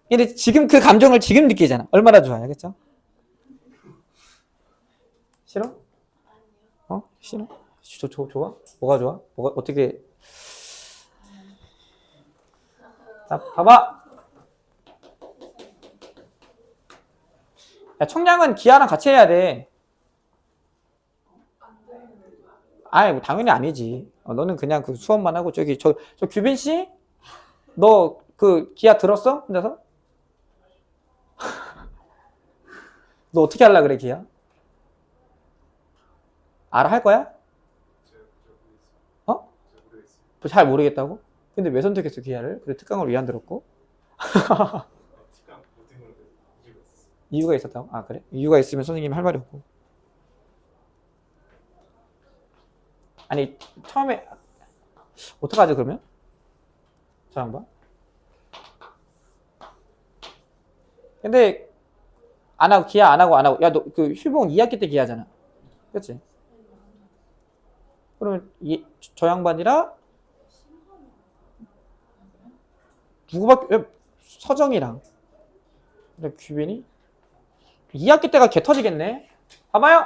근데 지금 그 감정을 지금 느끼잖아. 얼마나 좋아요, 알겠죠? 싫어? 싫어? 좋아? 뭐가 좋아? 뭐가 어떻게? 자, 봐봐. 야, 청량은 기하랑 같이 해야 돼. 아이, 뭐 당연히 아니지. 너는 그냥 그 수업만 하고 저 규빈 씨, 너 그 기하 들었어? 혼자서? 너 어떻게 하려 그래, 기하? 알아 할 거야? 잘 모르겠다고? 근데 왜 선택했어, 기하를? 그래, 특강을 왜 안 들었고? 이유가 있었다고? 아, 그래? 이유가 있으면 선생님이 할 말이 없고. 아니, 처음에 어떡하지, 그러면? 저 양반? 근데 안 하고, 기하 안 하고. 야, 너 그 휴봉 2학기 때 기하잖아. 그치? 그러면 저 양반이랑 누구밖에? 서정이랑 그래, 규빈이 2학기 때가 개 터지겠네. 봐봐요.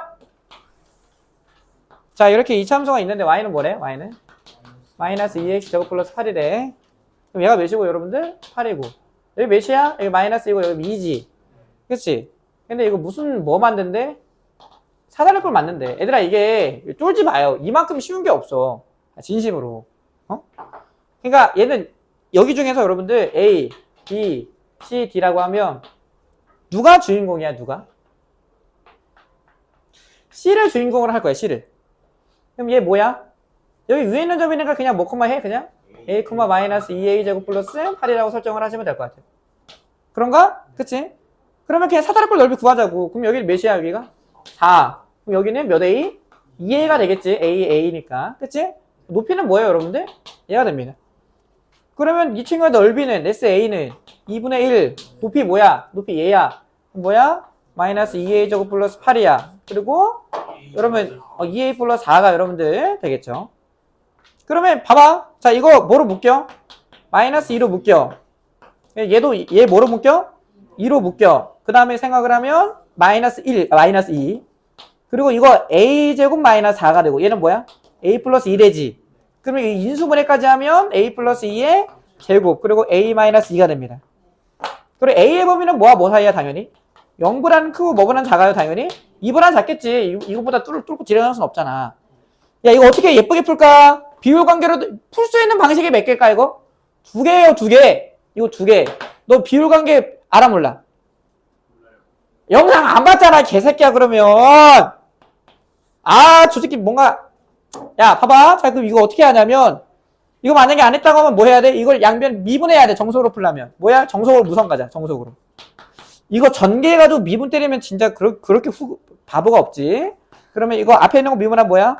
자, 이렇게 이차함수가 있는데 y는 뭐래? y는 마이너스 2x 제곱 플러스 8이래. 그럼 얘가 몇이고, 여러분들? 8이고. 여기 몇이야? 여기 마이너스 2고 여기 2지. 그치? 근데 이거 무슨 뭐 만든대? 사다리 꼴 맞는데. 얘들아, 이게 쫄지 마요. 이만큼 쉬운 게 없어. 진심으로. 그러니까 얘는 여기 중에서 여러분들 A, B, C, D라고 하면 누가 주인공이야, 누가? C를 주인공으로 할 거야, C를. 그럼 얘 뭐야? 여기 위에 있는 점이니까 그냥 뭐 콤마 해? 그냥 a, 마이너스 2a 제곱 플러스 8이라고 설정을 하시면 될 것 같아요. 그런가? 그치? 그러면 그냥 사다리꼴 넓이 구하자고. 그럼 여기 몇이야, 여기가? 4. 그럼 여기는 몇 a? 2a가 되겠지. a니까. 그치? 높이는 뭐예요, 여러분들? 얘가 됩니다. 그러면 이 친구의 넓이는 SA는 2분의 1. 높이 뭐야? 높이 얘야. 뭐야? 마이너스 2a 제곱 플러스 8이야. 그리고 여러분 2a 플러스 4가 여러분들 되겠죠. 그러면 봐봐. 자, 이거 뭐로 묶여? 마이너스 2로 묶여. 얘도 얘 뭐로 묶여? 2로 묶여. 그 다음에 생각을 하면 마이너스 2. 그리고 이거 a 제곱 마이너스 4가 되고 얘는 뭐야? a 플러스 1이지. 그러면 이 인수분해까지 하면 a 플러스 2의 제곱 그리고 a 마이너스 2가 됩니다. 그리고 a의 범위는 뭐와 뭐 사이야 당연히? 0보다는 크고 뭐보다는 작아요 당연히? 2보다는 작겠지. 이거보다 뚫고 지나갈 수는 없잖아. 야 이거 어떻게 예쁘게 풀까? 비율 관계로 풀 수 있는 방식이 몇 개일까 이거? 2개예요 2개. 이거 2개. 너 비율 관계 알아 몰라? 영상 안 봤잖아 개새끼야 그러면. 아 저 새끼 뭔가 야 봐봐. 자 그럼 이거 어떻게 하냐면 이거 만약에 안 했다고 하면 뭐 해야 돼? 이걸 양변 미분해야 돼. 정속으로 풀려면. 뭐야? 정속으로 무선 가자. 정속으로. 이거 전개해가지고 미분 때리면 진짜 그렇게 바보가 없지. 그러면 이거 앞에 있는 거 미분하면 뭐야?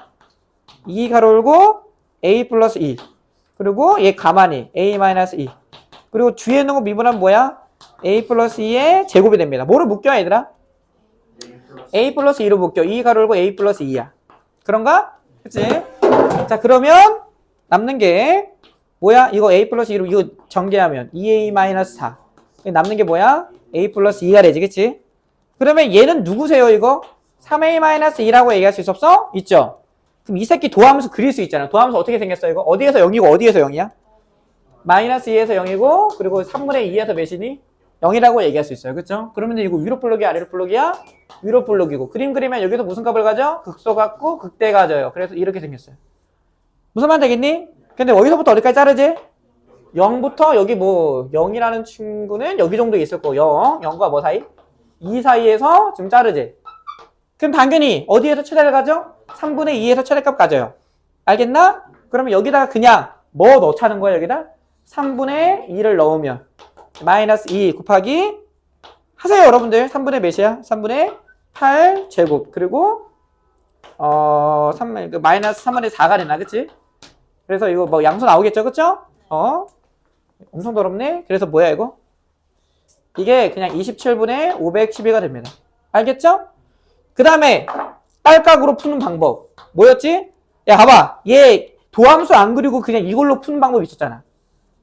2 가로 열고 a 플러스 2. 그리고 얘 가만히 a 마이너스 2. 그리고 뒤에 있는 거 미분하면 뭐야? a 플러스 2의 제곱이 됩니다. 뭐로 묶여 얘들아? a 플러스 2로 묶여. 2 가로 열고 a 플러스 2야. 그런가? 그치? 자 그러면 남는 게 뭐야? 이거 a 플러스 2로 이거 전개하면 2a 마이너스 4. 남는 게 뭐야? a 플러스 2가 되지, 그치? 그러면 얘는 누구세요, 이거? 3a 마이너스 2라고 얘기할 수 있었어? 있죠? 그럼 이 새끼 도함수 그릴 수 있잖아. 도함수 어떻게 생겼어, 이거? 어디에서 0이고 어디에서 0이야? 마이너스 2에서 0이고, 그리고 3분의 2에서 몇이니? 0이라고 얘기할 수 있어요, 그쵸? 그러면 이거 위로 볼록이 아래로 볼록이야? 위로 볼록이고. 그림 그리면 여기서 무슨 값을 가져? 극소 갖고 극대 가져요. 그래서 이렇게 생겼어요. 무슨 말 되겠니? 근데 어디서부터 어디까지 자르지? 0부터 여기 뭐 0이라는 친구는 여기 정도 있을 거고 0과 뭐 사이? 2 사이에서 지금 자르지. 그럼 당연히 어디에서 최대를 가져? 3분의 2에서 최대값 가져요. 알겠나? 그러면 여기다가 그냥 뭐 넣자는 거야 여기다? 3분의 2를 넣으면 마이너스 2 곱하기 하세요 여러분들. 3분의 몇이야? 3분의 8 제곱 그리고 마이너스 3분의 4가 되나 그치? 그래서 이거 뭐 양수 나오겠죠 그쵸? 엄청 더럽네. 그래서 뭐야 이거? 이게 그냥 27분의 512가 됩니다. 알겠죠? 그 다음에 딸깍으로 푸는 방법 뭐였지? 야 봐봐 얘 도함수 안 그리고 그냥 이걸로 푸는 방법이 있었잖아.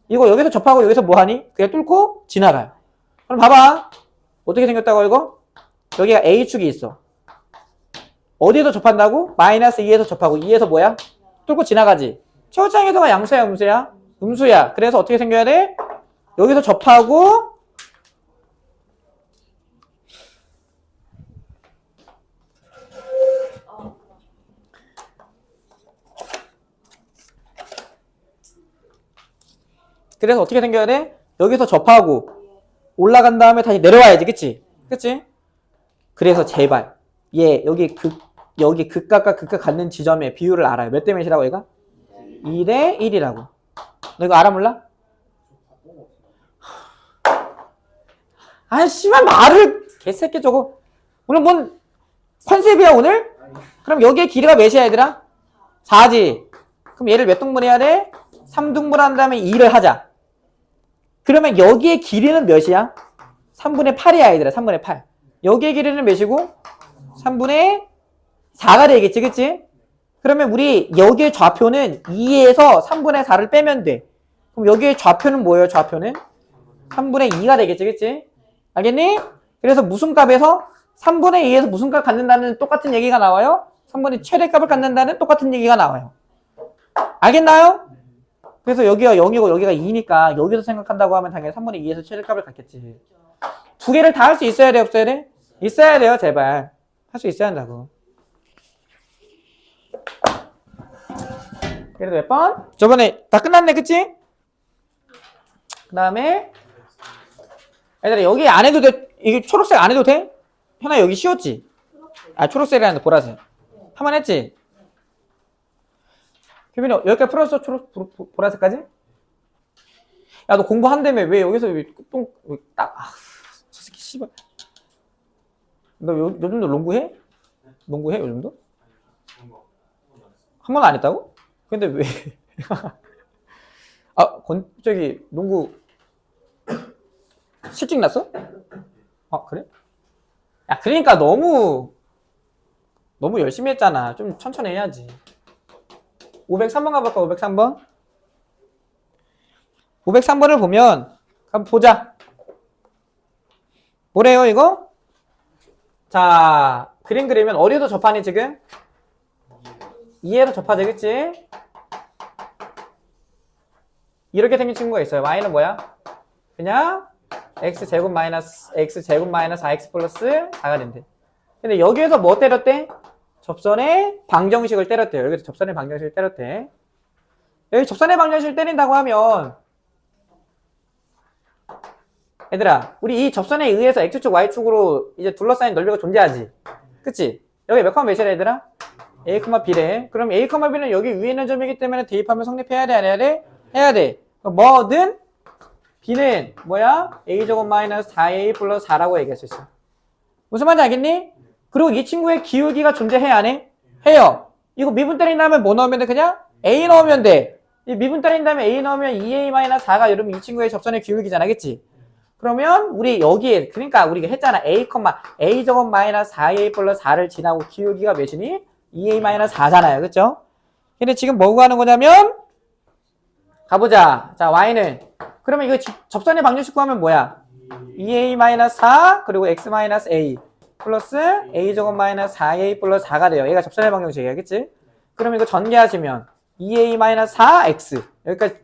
이거 여기서 접하고 여기서 뭐하니? 그냥 뚫고 지나가요. 그럼 봐봐 어떻게 생겼다고 이거? 여기가 A축이 있어. 어디에서 접한다고? 마이너스 2에서 접하고 2에서 뭐야? 뚫고 지나가지. 최후창에서가 양수야 음수야? 음수야. 그래서 어떻게 생겨야 돼? 여기서 접하고 그래서 어떻게 생겨야 돼? 여기서 접하고 올라간 다음에 다시 내려와야지. 그치? 그치? 그래서 제발 얘 여기 극각과 극각 갖는 지점의 비율을 알아요. 몇 대 몇이라고 얘가? 2대 1이라고. 너 이거 알아 몰라? 아 씨발 말을 개새끼 저거. 오늘 뭔 컨셉이야 오늘? 그럼 여기에 길이가 몇이야 얘들아? 4지. 그럼 얘를 몇 등분 해야 돼? 3등분 한 다음에 2를 하자. 그러면 여기에 길이는 몇이야? 3분의 8이야 얘들아. 3분의 8. 여기에 길이는 몇이고? 3분의 4가 되겠지 그치? 그러면 우리 여기의 좌표는 2에서 3분의 4를 빼면 돼. 그럼 여기의 좌표는 뭐예요? 좌표는? 3분의 2가 되겠지 그치? 알겠니? 그래서 무슨 값에서 3분의 2에서 무슨 값 갖는다는 똑같은 얘기가 나와요? 3분의 최대값을 갖는다는 똑같은 얘기가 나와요. 알겠나요? 그래서 여기가 0이고 여기가 2니까 여기서 생각한다고 하면 당연히 3분의 2에서 최대값을 갖겠지. 두 개를 다 할 수 있어야 돼 없어야 돼? 있어야 돼요 제발. 할 수 있어야 한다고. 그래서 몇 번? 저번에 다 끝났네 그치? 그 다음에 얘들아 여기 안 해도 돼. 이게 초록색 안 해도 돼? 현아 여기 쉬웠지? 초록색이라는데 보라색. 한번 했지? 규빈이 여기까지 풀었어? 보라색까지? 야, 너 공부한다며. 왜 여기서 저 새끼 씨발. 너 요즘도 농구해? 농구해 요즘도? 한 번도 안 했다고? 근데 왜? 저기 농구 실직 났어? 그래? 야, 그러니까 너무 열심히 했잖아. 좀 천천히 해야지. 503번 가볼까? 503번? 503번을 보면 한번 보자. 뭐래요 이거? 자, 그림 그리면 어디서 접하니 지금? 2에서 접하지, 그치? 이렇게 생긴 친구가 있어요. y는 뭐야? 그냥 x제곱 마이너스 4x 플러스 4가 된대. 근데 여기에서 뭐 때렸대? 접선의 방정식을 때렸대요. 여기서 접선의 방정식을 때렸대. 여기 접선의 방정식을 때린다고 하면 얘들아, 우리 이 접선에 의해서 x축, y축으로 이제 둘러싸인 넓이가 존재하지. 그치? 여기 몇 컴마 몇이래 얘들아? a, b래. 그럼 a, b는 여기 위에 있는 점이기 때문에 대입하면 성립해야 돼, 안 해야 돼? 해야 돼. 뭐든 b는 뭐야? a제곱 마이너스 4a 플러스 4라고 얘기할 수 있어. 무슨 말인지 알겠니? 그리고 이 친구의 기울기가 존재해, 안 해? 해요. 이거 미분 때린 다음에 뭐 넣으면 돼? 그냥 a 넣으면 돼. 이 미분 때린 다음에 a 넣으면 2a 마이너스 4가 여러분 이 친구의 접선의 기울기잖아, 그치? 그러면 우리 여기에, 그러니까 우리가 했잖아. a 제곱 마이너스 4a 플러스 4를 지나고 기울기가 몇이니? 2a 마이너스 4잖아요, 그쵸? 근데 지금 뭐가 하는 거냐면 가보자. 자, y는 그러면 이거 접선의 방정식 구하면 뭐야? 2a-4 그리고 x-a 플러스 a제곱 마이너스 4a 플러스 4가 돼요. 얘가 접선의 방정식이야, 그치? 그럼 이거 전개하시면 2a-4x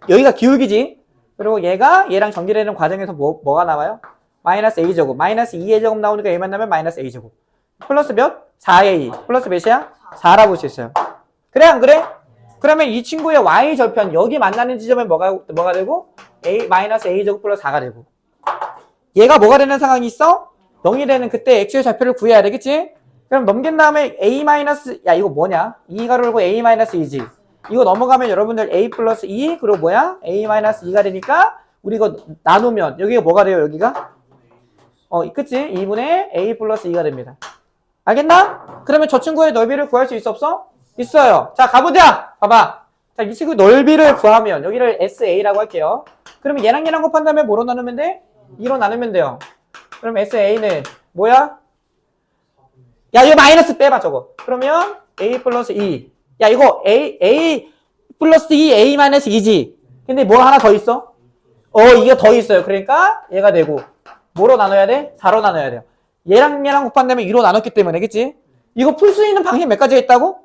여기가 기울기지? 그리고 얘랑 전개되는 과정에서 뭐가 나와요? 마이너스 a제곱 마이너스 2a제곱 나오니까 얘만 나면 마이너스 a제곱 플러스 몇? 4a 플러스 몇이야? 4라고 볼 수 있어요. 그래 안 그래? 그러면 이 친구의 y 절편 여기 만나는 지점에 뭐가 되고? 마이너스 a제곱 플러스 4가 되고 얘가 뭐가 되는 상황이 있어? 0이 되는 그때 x의 좌표를 구해야 되겠지? 그럼 넘긴 다음에 a 마이너스 야 이거 뭐냐? 2가 열고 a 마이너스 2지 이거 넘어가면 여러분들 a 플러스 2 그리고 뭐야? a 마이너스 2가 되니까 우리 이거 나누면 여기가 뭐가 돼요? 여기가? 그치? 2분의 a 플러스 2가 됩니다. 알겠나? 그러면 저 친구의 넓이를 구할 수 있어 없어? 있어요. 자 가보자. 봐봐. 자, 이 친구 넓이를 구하면 여기를 SA라고 할게요. 그러면 얘랑 곱한 다음에 뭐로 나누면 돼? 2로 나누면 돼요. 그럼 SA는 뭐야? 야 이거 마이너스 빼봐 저거. 그러면 A 플러스 2. 야 이거 A 플러스 2 A 마이너스 2지. 근데 뭐 하나 더 있어? 이게 더 있어요. 그러니까 얘가 되고 뭐로 나눠야 돼? 4로 나눠야 돼요. 얘랑 곱한 다음에 2로 나눴기 때문에 그치? 이거 풀 수 있는 방식 몇 가지가 있다고?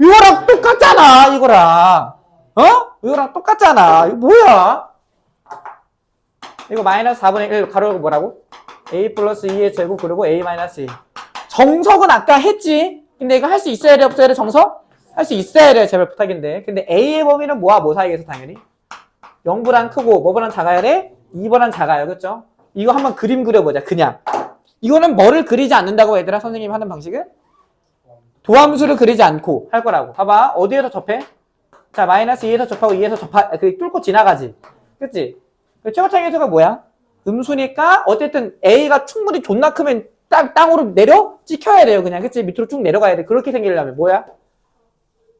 이거랑 똑같잖아 이거랑 이거랑 똑같잖아. 이거 뭐야? 이거 마이너스 4분의 1 가로 뭐라고? a 플러스 2의 제곱 그리고 a 마이너스 2 정석은 아까 했지? 근데 이거 할 수 있어야 돼 없어야 돼 정석? 할 수 있어야 돼 제발 부탁인데. 근데 a의 범위는 뭐와 뭐 사이에서 당연히? 0보단 크고 뭐보단 작아야 돼? 2보단 작아요 그쵸? 이거 한번 그림 그려보자 그냥. 이거는 뭐를 그리지 않는다고 얘들아 선생님이 하는 방식은? 도함수를 그리지 않고 할 거라고. 봐봐. 어디에서 접해? 자, 마이너스 2에서 접하고 2에서 뚫고 지나가지. 그치? 최고차이 계수가 뭐야? 음수니까 어쨌든 A가 충분히 존나 크면 땅으로 내려? 찍혀야 돼요. 그냥. 그치? 밑으로 쭉 내려가야 돼. 그렇게 생기려면 뭐야?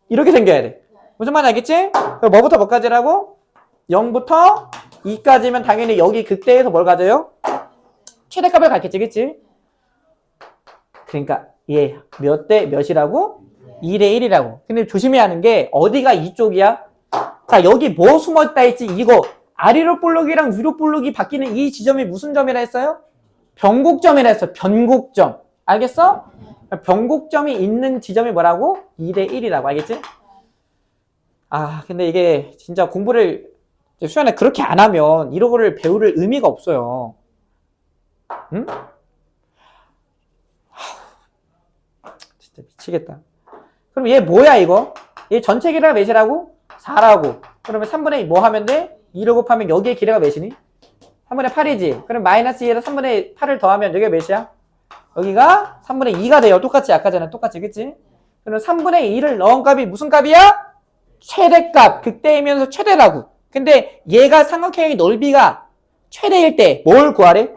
이렇게 생겨야 돼. 무슨 말인지 알겠지? 그럼 뭐부터 뭐까지라고? 0부터 2까지면 당연히 여기 극대에서 뭘 가져요? 최대값을 갖겠지. 그치? 그러니까 얘 몇 대 몇이라고? 2대 1이라고. 근데 조심해야 하는 게 어디가 이쪽이야? 자 여기 뭐 숨어있다 했지? 이거 아래로 볼록이랑 위로 볼록이 바뀌는 이 지점이 무슨 점이라 했어요? 변곡점이라 했어. 변곡점. 알겠어? 변곡점이 있는 지점이 뭐라고? 2대 1이라고. 알겠지? 근데 이게 진짜 공부를 수연아 그렇게 안 하면 이런 거를 배울 의미가 없어요. 응? 진짜 미치겠다. 그럼 얘 뭐야 이거? 얘 전체 길이가 몇이라고? 4라고. 그러면 3분의 2 뭐 하면 돼? 2를 곱하면 여기에 길이가 몇이니? 3분의 8이지. 그럼 마이너스 2에서 3분의 8을 더하면 여기가 몇이야? 여기가 3분의 2가 돼요. 똑같이 아까 전에 똑같이 그치? 그럼 3분의 2를 넣은 값이 무슨 값이야? 최대값. 극대이면서 최대라고. 근데 얘가 삼각형의 넓이가 최대일 때 뭘 구하래?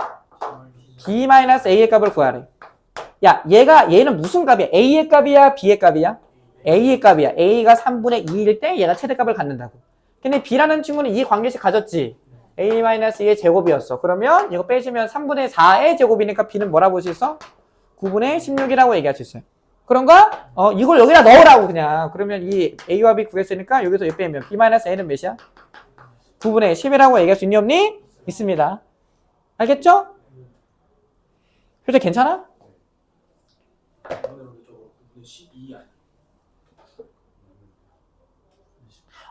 b-a의 값을 구하래. 야, 얘는 무슨 값이야? a의 값이야? b의 값이야? a의 값이야. a가 3분의 2일 때 얘가 최대값을 갖는다고. 근데 b라는 친구는 이 관계식 가졌지? a-2의 제곱이었어. 그러면 이거 빼주면 3분의 4의 제곱이니까 b는 뭐라고 볼 수 있어? 9분의 16이라고 얘기할 수 있어요. 그런가? 이걸 여기다 넣으라고 그냥. 그러면 이 a와 b 구했으니까 여기서 얘 빼면 b-a는 몇이야? 9분의 10이라고 얘기할 수 있니 없니? 있습니다. 알겠죠? 효재 괜찮아? 이거는 저거 12 아니야?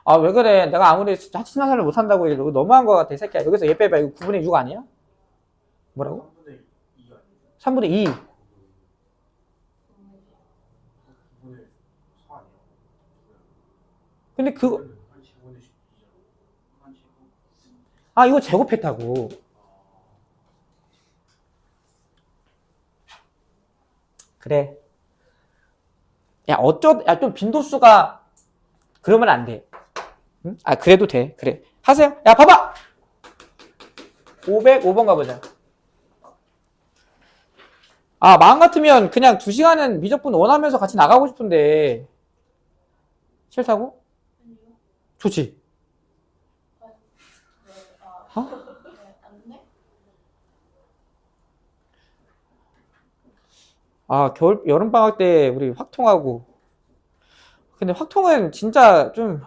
아, 왜 그래? 내가 아무리 하치나사를 못한다고 이거 너무한 거 같아, 이 새끼야. 여기서 얘 빼봐. 이거 9분의 6 아니야? 뭐라고? 3분의 2 아니야? 3분의 2. 9분의 4 아니야? 근데 그거, 한 10분의 12잖아. 한 10분. 아, 이거 제곱했다고. 그래. 야, 좀 빈도수가, 그러면 안 돼. 응? 아, 그래도 돼. 그래. 하세요. 야, 봐봐! 505번 가보자. 아, 마음 같으면 그냥 2시간은 미적분 원하면서 같이 나가고 싶은데. 싫다고? 좋지. 어? 아, 여름방학 때 우리 확통하고. 근데 확통은 진짜 좀,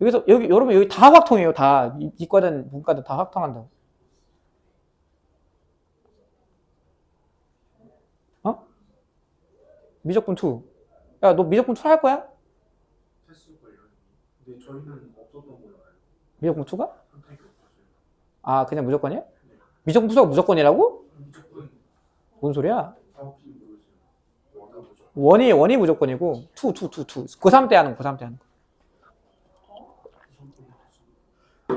여러분, 여기 다 확통해요, 다. 이과든, 문과든 다 확통한다고. 어? 미적분 2. 야, 너 미적분 2 할 거야? 했을걸요. 근데 저희는 없었던 걸로 알고. 미적분 2가? 선택이 없었어요. 아, 그냥 무조건이야? 미적분 2가 무조건이라고? 무조건 뭔 소리야? 사업지 모르겠어요. 워낙 무조건. 원이 무조건이고, 2. 고3 때 하는 거, 고3 때 하는 거.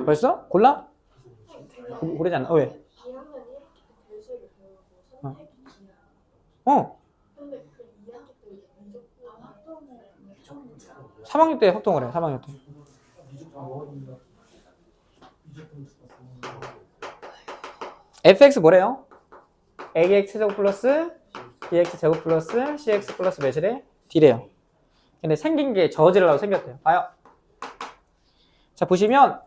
벌써? 골라? 고르지 않나? 왜? 2학년 1학기 때 대수를 배우고 선택이 기나. 어. 근데 그 2학기 때 미적분 학점을 처음 3학년 때 확통을 해, 3학년 때. fx 뭐래요? ax 제곱 플러스 bx 제곱 플러스 cx 플러스 몇이래? d래요. 근데 생긴 게 저지르려고 생겼대요. 봐요. 자, 보시면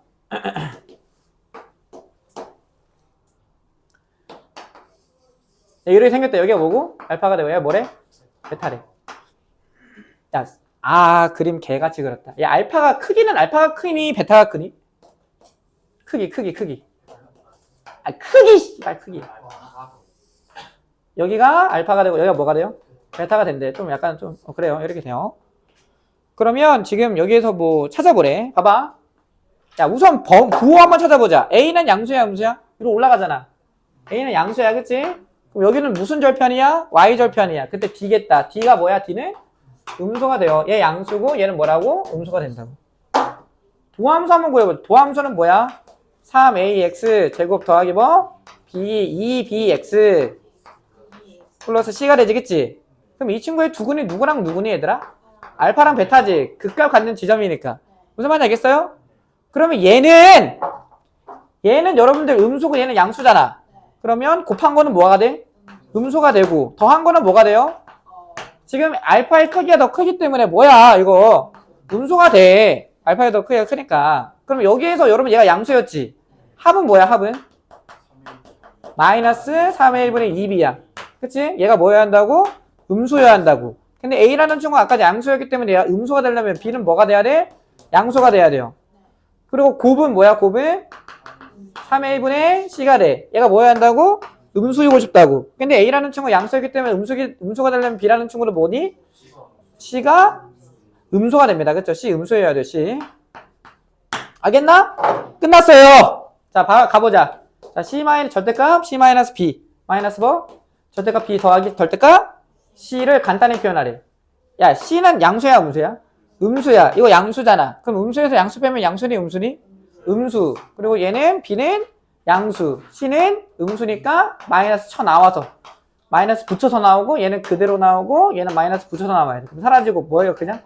이렇게 생겼대. 여기가 뭐고? 알파가 되고요. 뭐래? 베타래. 야, 그림 개같이 그렸다. 야, 크기는 알파가 크니 베타가 크니? 크기. 아, 크기. 여기가 알파가 되고 여기가 뭐가 돼요? 베타가 된대. 좀 약간 좀 그래요. 이렇게 돼요. 그러면 지금 여기에서 뭐 찾아보래. 봐봐. 야, 우선 부호 한번 찾아보자. A는 양수야, 음수야? 위로 올라가잖아. A는 양수야, 그치? 그럼 여기는 무슨 절편이야? Y 절편이야. 그때 D겠다. D가 뭐야? D는 음수가 돼요. 얘 양수고 얘는 뭐라고? 음수가 된다고. 도함수 한번 구해보자. 도함수는 뭐야? 3ax 제곱 더하기 뭐? 2bx 플러스 c가 되지, 그치? 그럼 이 친구의 두근이 누구랑 누구니, 얘들아? 알파랑 베타지. 극값 갖는 지점이니까. 무슨 말인지 알겠어요? 그러면 얘는 여러분들 음수고 얘는 양수잖아. 그러면 곱한 거는 뭐가 돼? 음수가 되고 더한 거는 뭐가 돼요? 지금 알파의 크기가 더 크기 때문에 뭐야 이거 음수가 돼. 알파가 더 크기가 크니까. 그럼 여기에서 여러분 얘가 양수였지. 합은 뭐야 합은? 마이너스 3의 1분의 2b야. 그치? 얘가 뭐여야 한다고? 음수여야 한다고. 근데 A라는 친구가 아까 양수였기 때문에 얘가 음수가 되려면 B는 뭐가 돼야 돼? 양수가 돼야 돼요. 그리고 곱은 뭐야 곱은? 3의 1분의 C가 돼. 얘가 뭐여야 한다고? 음수이고 싶다고. 근데 A라는 친구가 양수였기 때문에 음수가 되려면 B라는 친구는 뭐니? C가 음수가 됩니다. 그쵸? C 음수여야 돼, C. 알겠나? 끝났어요. 자, 가보자. 자, C 절대값 C 마이너스 B. 마이너스 뭐? 절대값 B 더하기 절대값 C를 간단히 표현하래. 야, C는 양수야, 음수야? 음수야. 이거 양수잖아. 그럼 음수에서 양수 빼면 양수니, 음수니? 음수. 그리고 얘는 B는 양수. C는 음수니까 마이너스 쳐 나와서 마이너스 붙여서 나오고 얘는 그대로 나오고 얘는 마이너스 붙여서 나와야 돼. 그럼 사라지고 뭐예요? 그냥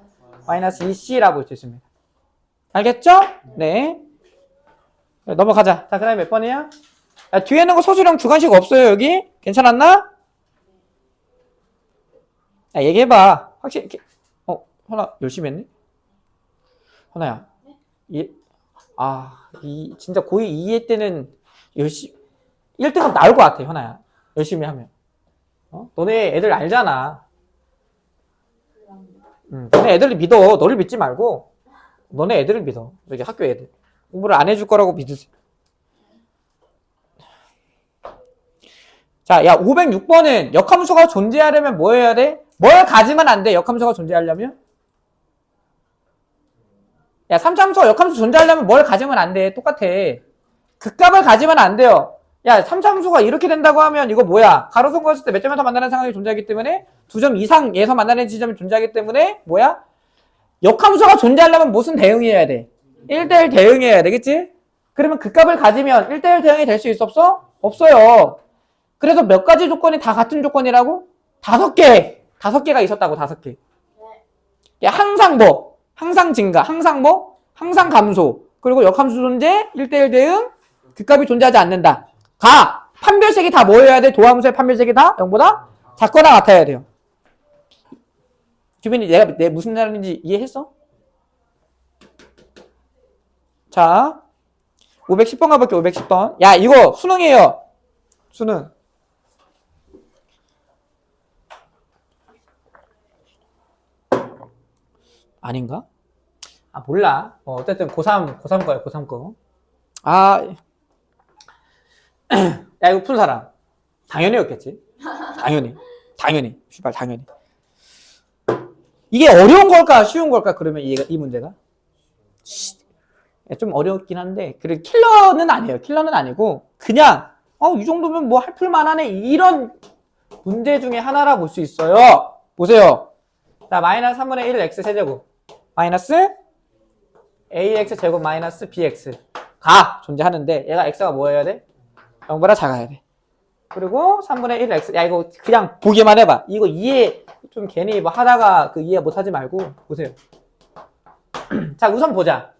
마이너스 2C라고 할 수 있습니다. 알겠죠? 네. 넘어가자. 자, 그 다음에 몇 번이야? 야, 뒤에 있는 거 서술형 주관식 없어요, 여기? 괜찮았나? 야, 얘기해봐. 확실히, 현아, 열심히 했네? 현아야. 진짜 고2 2회 때는 열심히, 1등은 나올 것 같아, 현아야. 열심히 하면. 너네 애들 알잖아. 너네 애들을 믿어. 너를 믿지 말고, 너네 애들을 믿어. 여기 학교 애들. 공부를 안 해줄 거라고 믿으세요. 자, 야, 506번은 역함수가 존재하려면 뭐 해야 돼? 뭘 가지면 안 돼, 역함수가 존재하려면? 야, 3참수가 역함수 존재하려면 뭘 가지면 안 돼? 똑같아. 극값을 가지면 안 돼요. 야, 3참수가 이렇게 된다고 하면 이거 뭐야? 가로선 그었을 때 몇 점에서 만나는 상황이 존재하기 때문에 2점 이상에서 만나는 지점이 존재하기 때문에 뭐야? 역함수가 존재하려면 무슨 대응해야 돼? 1대1 대응해야 되겠지? 그러면 극값을 가지면 1대1 대응이 될 수 있어 없어? 없어요. 그래서 몇 가지 조건이 다 같은 조건이라고? 5개! 5개가 있었다고, 5개. 야, 항상 뭐? 항상 증가, 항상 뭐? 항상 감소. 그리고 역함수 존재, 1대1 대응, 극값이 존재하지 않는다. 판별식이 다 뭐여야 돼? 도함수의 판별식이 다 0보다 작거나 같아야 돼요. 주빈이 내 무슨 말인지 이해했어? 자, 510번 가볼게, 510번. 야, 이거 수능이에요. 수능. 아닌가? 몰라. 어쨌든 고3 거야, 고3 거. 야, 이거 푼 사람. 당연히였겠지. 당연히. 씨발, 당연히. 이게 어려운 걸까, 쉬운 걸까, 그러면 이 문제가? 좀 어렵긴 한데, 그래, 킬러는 아니에요. 킬러는 아니고, 그냥, 이 정도면 뭐 할 풀만하네. 이런 문제 중에 하나라 볼 수 있어요. 보세요. 자, 마이너스 3분의 1 x 세제곱. 마이너스 ax 제곱 마이너스 bx가 존재하는데, 얘가 x가 뭐 해야 돼? 0보다 작아야 돼. 그리고 3분의 1 x. 야, 이거 그냥 보기만 해봐. 이거 이해, 좀 괜히 뭐 하다가 이해 못 하지 말고, 보세요. 자, 우선 보자.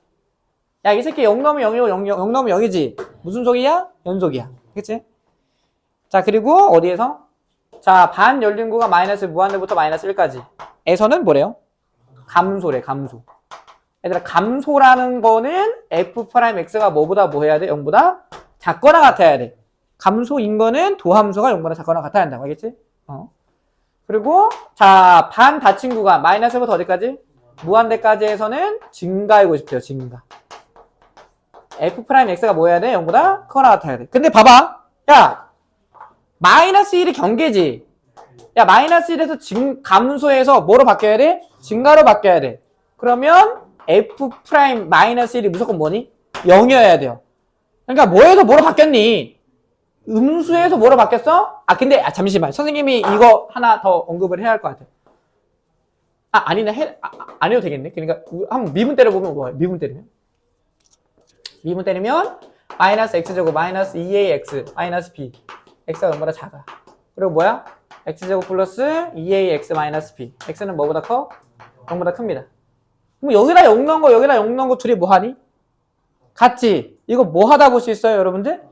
야, 이 새끼 0 넣으면 0이고 0 넣으면 0이지. 무슨 속이야? 연속이야. 그치? 자, 그리고 어디에서? 자, 반 열린구가 마이너스 무한대부터 마이너스 1까지. 에서는 뭐래요? 감소래, 감소. 얘들아, 감소라는 거는 f'x가 뭐보다 뭐 해야 돼? 0보다 작거나 같아야 돼. 감소인 거는 도함수가 0보다 작거나 같아야 한다고. 알겠지? 그리고, 자, 반 닫힌 구간, 마이너스부터 어디까지? 무한대까지 해서는 증가이고 싶대요, 증가. f'x가 뭐 해야 돼? 0보다 크거나 같아야 돼. 근데 봐봐. 야, 마이너스 1이 경계지. 야, 마이너스 1에서 감소해서 뭐로 바뀌어야 돼? 증가로 바뀌어야 돼. 그러면 f'-마이너스 1이 무조건 뭐니? 0이어야 돼요. 그러니까 뭐에서 뭐로 바뀌었니? 음수에서 뭐로 바뀌었어? 근데 잠시만. 선생님이 이거 하나 더 언급을 해야 할 것 같아. 아니네. 안 해도 되겠네. 그러니까 한번 미분 때려보면 뭐야? 미분 때리면 마이너스 x제곱 마이너스 2ax 마이너스 b. x가 0보다 작아. 그리고 뭐야? x제곱 플러스 2ax 마이너스 b. x는 뭐보다 커? 0보다 큽니다. 그럼 여기다 0 넣은 거 여기다 0 넣은 거 둘이 뭐하니? 같지? 이거 뭐 하다 볼 수 있어요, 여러분들?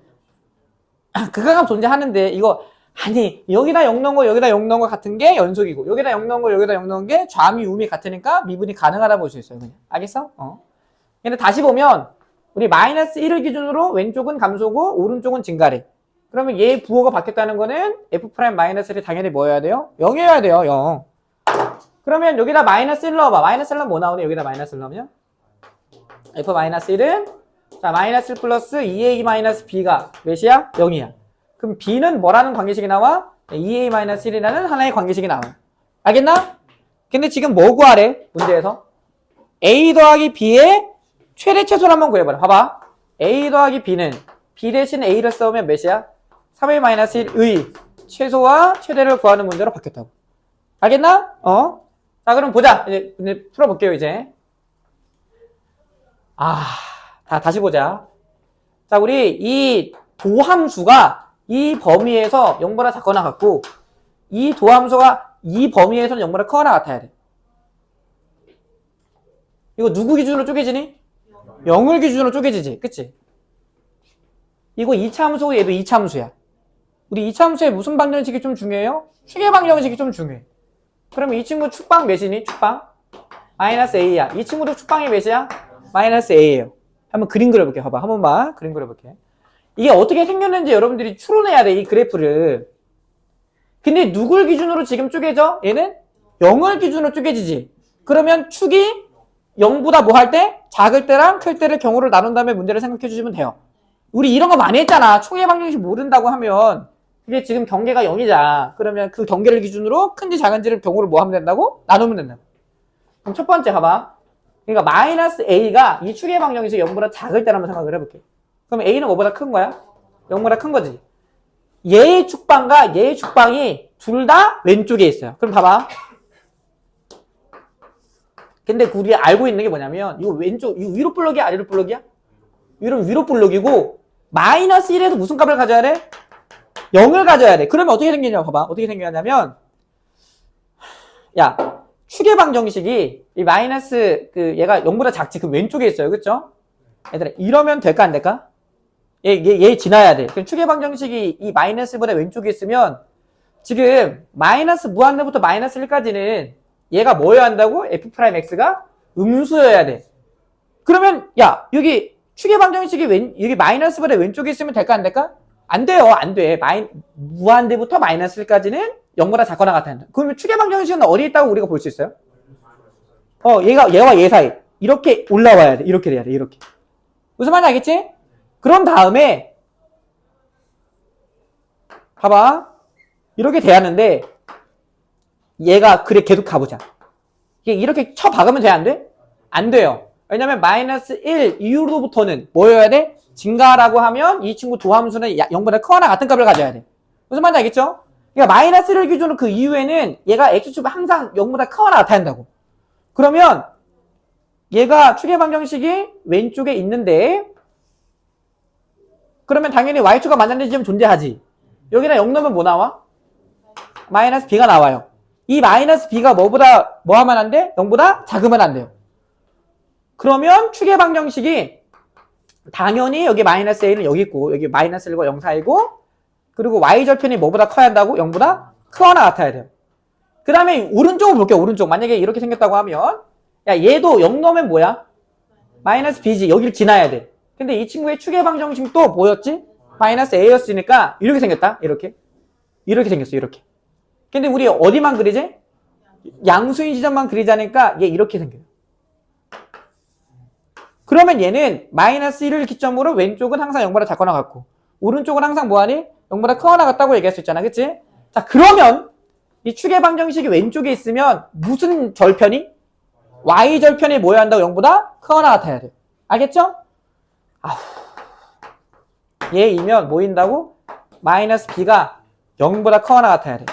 극한감 존재하는데 이거 여기다 0 넣은 거 여기다 0 넣은 거 같은 게 연속이고 여기다 0 넣은 거 여기다 0 넣은 게 좌미 우미 같으니까 미분이 가능하다 볼 수 있어요, 그냥. 알겠어? 근데 다시 보면 우리 마이너스 1을 기준으로 왼쪽은 감소고 오른쪽은 증가래. 그러면 얘 부호가 바뀌었다는 거는 f'-1이 당연히 뭐 해야 돼요? 0이어야 돼요, 0. 그러면 여기다 마이너스 1 넣어봐. 마이너스 1 넣으면 뭐 나오니? 여기다 마이너스 1 넣으면? f-1은 자, 마이너스 1 플러스 2a-b가 몇이야? 0이야. 그럼 b는 뭐라는 관계식이 나와? 2a-1이라는 하나의 관계식이 나와. 알겠나? 근데 지금 뭐 구하래? 문제에서? a 더하기 b의 최대 최소를 한번 구해봐라. 봐봐. a 더하기 b는 b 대신 a를 써오면 몇이야? 3a-1의 최소와 최대를 구하는 문제로 바뀌었다고. 알겠나? 자, 그럼 보자. 이제 풀어볼게요, 이제. 다시 보자. 자, 우리 이 도함수가 이 범위에서 0보다 작거나 같고 이 도함수가 이 범위에서는 0보다 크거나 같아야 돼. 이거 누구 기준으로 쪼개지니? 0을 기준으로 쪼개지지. 그치? 이거 2차 함수고 얘도 2차 함수야. 우리 2차 함수에 무슨 방정식이 좀 중요해요? 축의 방정식이 좀 중요해. 그러면 이 친구 축방 몇이니? 축방? 마이너스 A야. 이 친구도 축방이 몇이야? 마이너스 A예요. 한번 그림 그려볼게. 봐봐. 한 번만 그림 그려볼게. 이게 어떻게 생겼는지 여러분들이 추론해야 돼. 이 그래프를. 근데 누굴 기준으로 지금 쪼개져? 얘는 0을 기준으로 쪼개지지. 그러면 축이 0보다 뭐 할 때? 작을 때랑 클 때를 경우를 나눈 다음에 문제를 생각해 주시면 돼요. 우리 이런 거 많이 했잖아. 축의 방정식 모른다고 하면 그게 지금 경계가 0이잖아. 그러면 그 경계를 기준으로 큰지 작은지를 경우를 뭐 하면 된다고? 나누면 된다고. 그럼 첫 번째 봐봐. 그러니까 마이너스 A가 이 축의 방정식이 0보다 작을 때라고 생각을 해볼게. 그럼 A는 뭐보다 큰 거야? 0보다 큰 거지. 얘의 축방과 얘의 축방이 둘 다 왼쪽에 있어요. 그럼 봐봐. 근데 우리 알고 있는 게 뭐냐면 이거 왼쪽, 이거 위로 볼록이야? 아래로 볼록이야? 위로 볼록이고 마이너스 1에서 무슨 값을 가져야 돼? 0을 가져야 돼. 그러면 어떻게 생기냐 봐봐. 어떻게 생기냐면 야, 축의 방정식이 이 마이너스 얘가 0보다 작지. 그 왼쪽에 있어요. 그쵸? 얘들아 이러면 될까 안 될까? 얘 지나야 돼. 그럼 축의 방정식이 이 마이너스보다 왼쪽에 있으면 지금 마이너스 무한대부터 마이너스 1까지는 얘가 뭐여야 한다고? f'x가 음수여야 돼. 그러면 야 여기 축의 방정식이 여기 마이너스보다 왼쪽에 있으면 될까 안 될까? 안 돼요. 안 돼. 무한대부터 마이너스 1까지는 0보다 작거나 같아야 돼. 그러면 축의 방정식은 어디에 있다고 우리가 볼 수 있어요? 얘와 얘 사이. 이렇게 올라와야 돼. 이렇게 돼야 돼. 이렇게. 무슨 말인지 알겠지? 그런 다음에 봐봐. 이렇게 돼야 하는데 얘가 그래 계속 가보자. 이게 이렇게 쳐 박으면 돼? 안 돼? 안 돼요. 왜냐면 마이너스 1 이후로부터는 뭐여야 돼? 증가라고 하면 이 친구 도함수는 0보다 크거나 같은 값을 가져야 돼. 무슨 말인지 알겠죠? 그러니까 마이너스 1을 기준으로 그 이후에는 얘가 x축이 항상 0보다 크거나 같아야 한다고. 그러면 얘가 축의 방정식이 왼쪽에 있는데 그러면 당연히 y축가 만나는 지점 존재하지. 여기다 0 넣으면 뭐 나와? 마이너스 b가 나와요. 이 마이너스 b가 뭐보다 뭐 하면 안 돼? 0보다 작으면 안 돼요. 그러면 축의 방정식이 당연히 여기 마이너스 a는 여기 있고 여기 마이너스 1과 0 사이고 그리고 y절편이 뭐보다 커야 한다고? 0보다 크거나 같아야 돼요. 그 다음에 오른쪽을 볼게요. 오른쪽. 만약에 이렇게 생겼다고 하면 야 얘도 0 넣으면 뭐야? 마이너스 b지. 여기를 지나야 돼. 근데 이 친구의 축의 방정식 또 뭐였지? 마이너스 a였으니까 이렇게 생겼다. 이렇게 생겼어. 이렇게. 근데 우리 어디만 그리지? 양수인 지점만 그리자니까 얘 이렇게 생겨요. 그러면 얘는 마이너스 1을 기점으로 왼쪽은 항상 0보다 작거나 같고 오른쪽은 항상 뭐하니? 0보다 크거나 같다고 얘기할 수 있잖아. 그치? 자 그러면 이 축의 방정식이 왼쪽에 있으면 무슨 절편이? y절편이 뭐여야 한다고? 0보다 크거나 같아야 돼. 알겠죠? 얘이면 뭐인다고? 마이너스 b가 0보다 크거나 같아야 돼.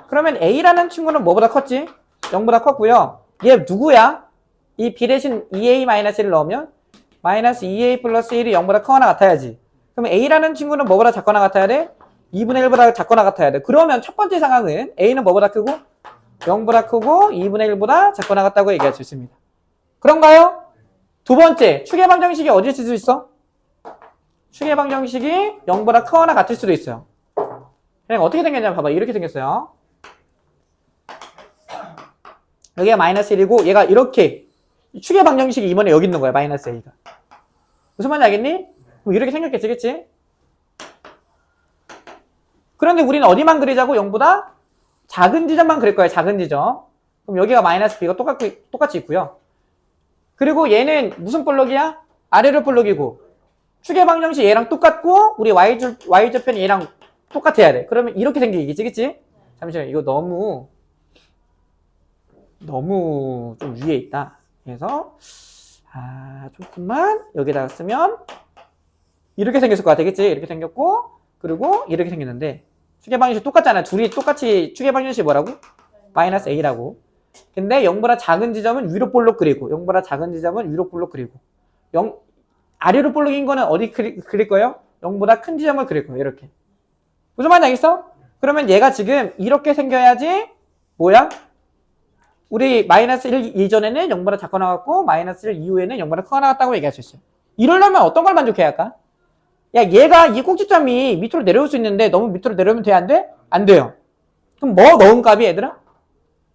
그러면 a라는 친구는 뭐보다 컸지? 0보다 컸고요. 얘 누구야? 이 b 대신 2a-1을 넣으면 마이너스 2a 플러스 1이 0보다 크거나 같아야지. 그럼 a라는 친구는 뭐보다 작거나 같아야 돼? 2분의 1보다 작거나 같아야 돼. 그러면 첫 번째 상황은 a는 뭐보다 크고 0보다 크고 2분의 1보다 작거나 같다고 얘기할 수 있습니다. 그런가요? 두 번째, 축의 방정식이 어디에 있을 수 있어? 축의 방정식이 0보다 크거나 같을 수도 있어요. 그냥 어떻게 생겼냐면 봐봐. 이렇게 생겼어요. 여기가 마이너스 1이고 얘가 이렇게 축의 방정식이 이번에 여기 있는 거야. 마이너스 a가. 무슨 말인지 알겠니? 그럼 이렇게 생겼겠지. 그치? 그런데 우리는 어디만 그리자고? 0보다 작은 지점만 그릴 거야. 작은 지점. 그럼 여기가 마이너스 b가 똑같이 있고요. 그리고 얘는 무슨 볼록이야? 아래로 볼록이고 축의 방정식 얘랑 똑같고 우리 y절편이 얘랑 똑같아야 돼. 그러면 이렇게 생기겠지. 그치? 잠시만요. 이거 너무 좀 위에 있다. 그래서 조금만 여기다가 쓰면 이렇게 생겼을 것 같아. 그치? 이렇게 생겼고 그리고 이렇게 생겼는데 축의 방정식 똑같잖아. 둘이 똑같이 축의 방정식이 뭐라고? 마이너스 a라고. 근데 0보다 작은 지점은 위로 볼록 그리고 0보다 작은 지점은 위로 볼록 그리고 아래로 볼록인 거는 어디 그릴 거예요? 0보다 큰 지점을 그릴 거예요. 이렇게. 무슨 말인지 알겠어? 그러면 얘가 지금 이렇게 생겨야지 뭐야? 우리 마이너스 1 이전에는 0보다 작고 나갔고 마이너스 1 이후에는 0보다 크게 나갔다고 얘기할 수 있어요. 이러려면 어떤 걸 만족해야 할까? 야, 얘가 이 꼭지점이 밑으로 내려올 수 있는데 너무 밑으로 내려오면 돼? 안 돼? 안 돼요. 그럼 뭐 넣은 값이 얘들아?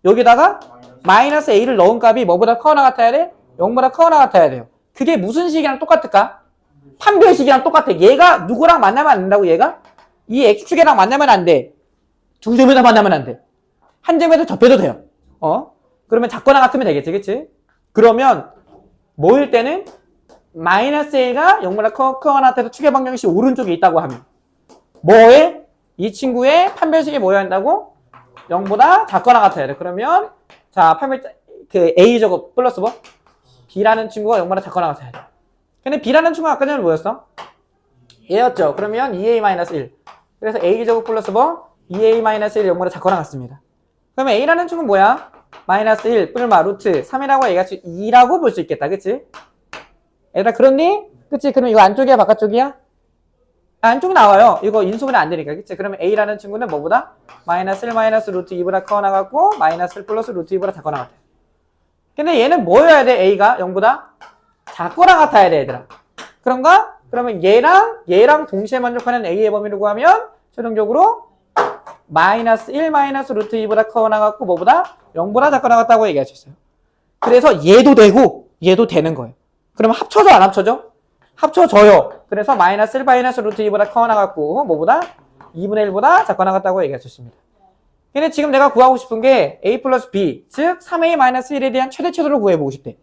여기다가 마이너스 a를 넣은 값이 뭐보다 크거나 같아야 돼? 0보다 크거나 같아야 돼요. 그게 무슨 식이랑 똑같을까? 판별식이랑 똑같아. 얘가 누구랑 만나면 안 된다고 얘가? 이 x축이랑 만나면 안 돼. 두 점에서 만나면 안 돼. 한 점에서 접해도 돼요. 그러면 작거나 같으면 되겠지, 그치? 그러면 뭐일 때는 마이너스 a가 0보다 크거나 같아서 축의 방정식 오른쪽에 있다고 하면 뭐에? 이 친구의 판별식이 뭐여야 한다고? 0보다 작거나 같아야 돼. 그러면 자 판별 그 a 제곱 플러스 뭐? b라는 친구가 0보다 작거나 같아야 돼. 근데 b라는 친구가 아까 전에 뭐였어? 얘였죠. 그러면 2a-1. 그래서 a 제곱 플러스 뭐? 2a-1 0보다 작거나 같습니다. 그러면 a라는 친구는 뭐야? 마이너스 1 뿔마 루트 3이라고 얘기할 수 2라고 볼 수 있겠다. 그치? 얘들아 그렇니? 그치? 그럼 이거 안쪽이야 바깥쪽이야? 안쪽 나와요. 이거 인수분해 안 되니까. 그치? 그러면 a라는 친구는 뭐보다? 마이너스 1 마이너스 루트 2보다 크거나 같고 마이너스 1 플러스 루트 2보다 작거나 같아. 근데 얘는 뭐여야 돼? a가 0보다 작거나 같아야 돼 얘들아. 그런가? 그러면 얘랑 동시에 만족하는 a의 범위를 구하면 최종적으로 마이너스 1 마이너스 루트 2보다 크거나 같고 뭐보다? 0보다 작거나 같다고 얘기할 수 있어요. 그래서 얘도 되고 얘도 되는 거예요. 그러면 합쳐져 안 합쳐져? 합쳐져요. 그래서 마이너스 1 마이너스 루트 2보다 크거나 같고 뭐보다? 2분의 1보다 작거나 같다고 얘기할 수 있습니다. 근데 지금 내가 구하고 싶은 게 a 플러스 b 즉 3a 마이너스 1에 대한 최대최소를 구해보고 싶대.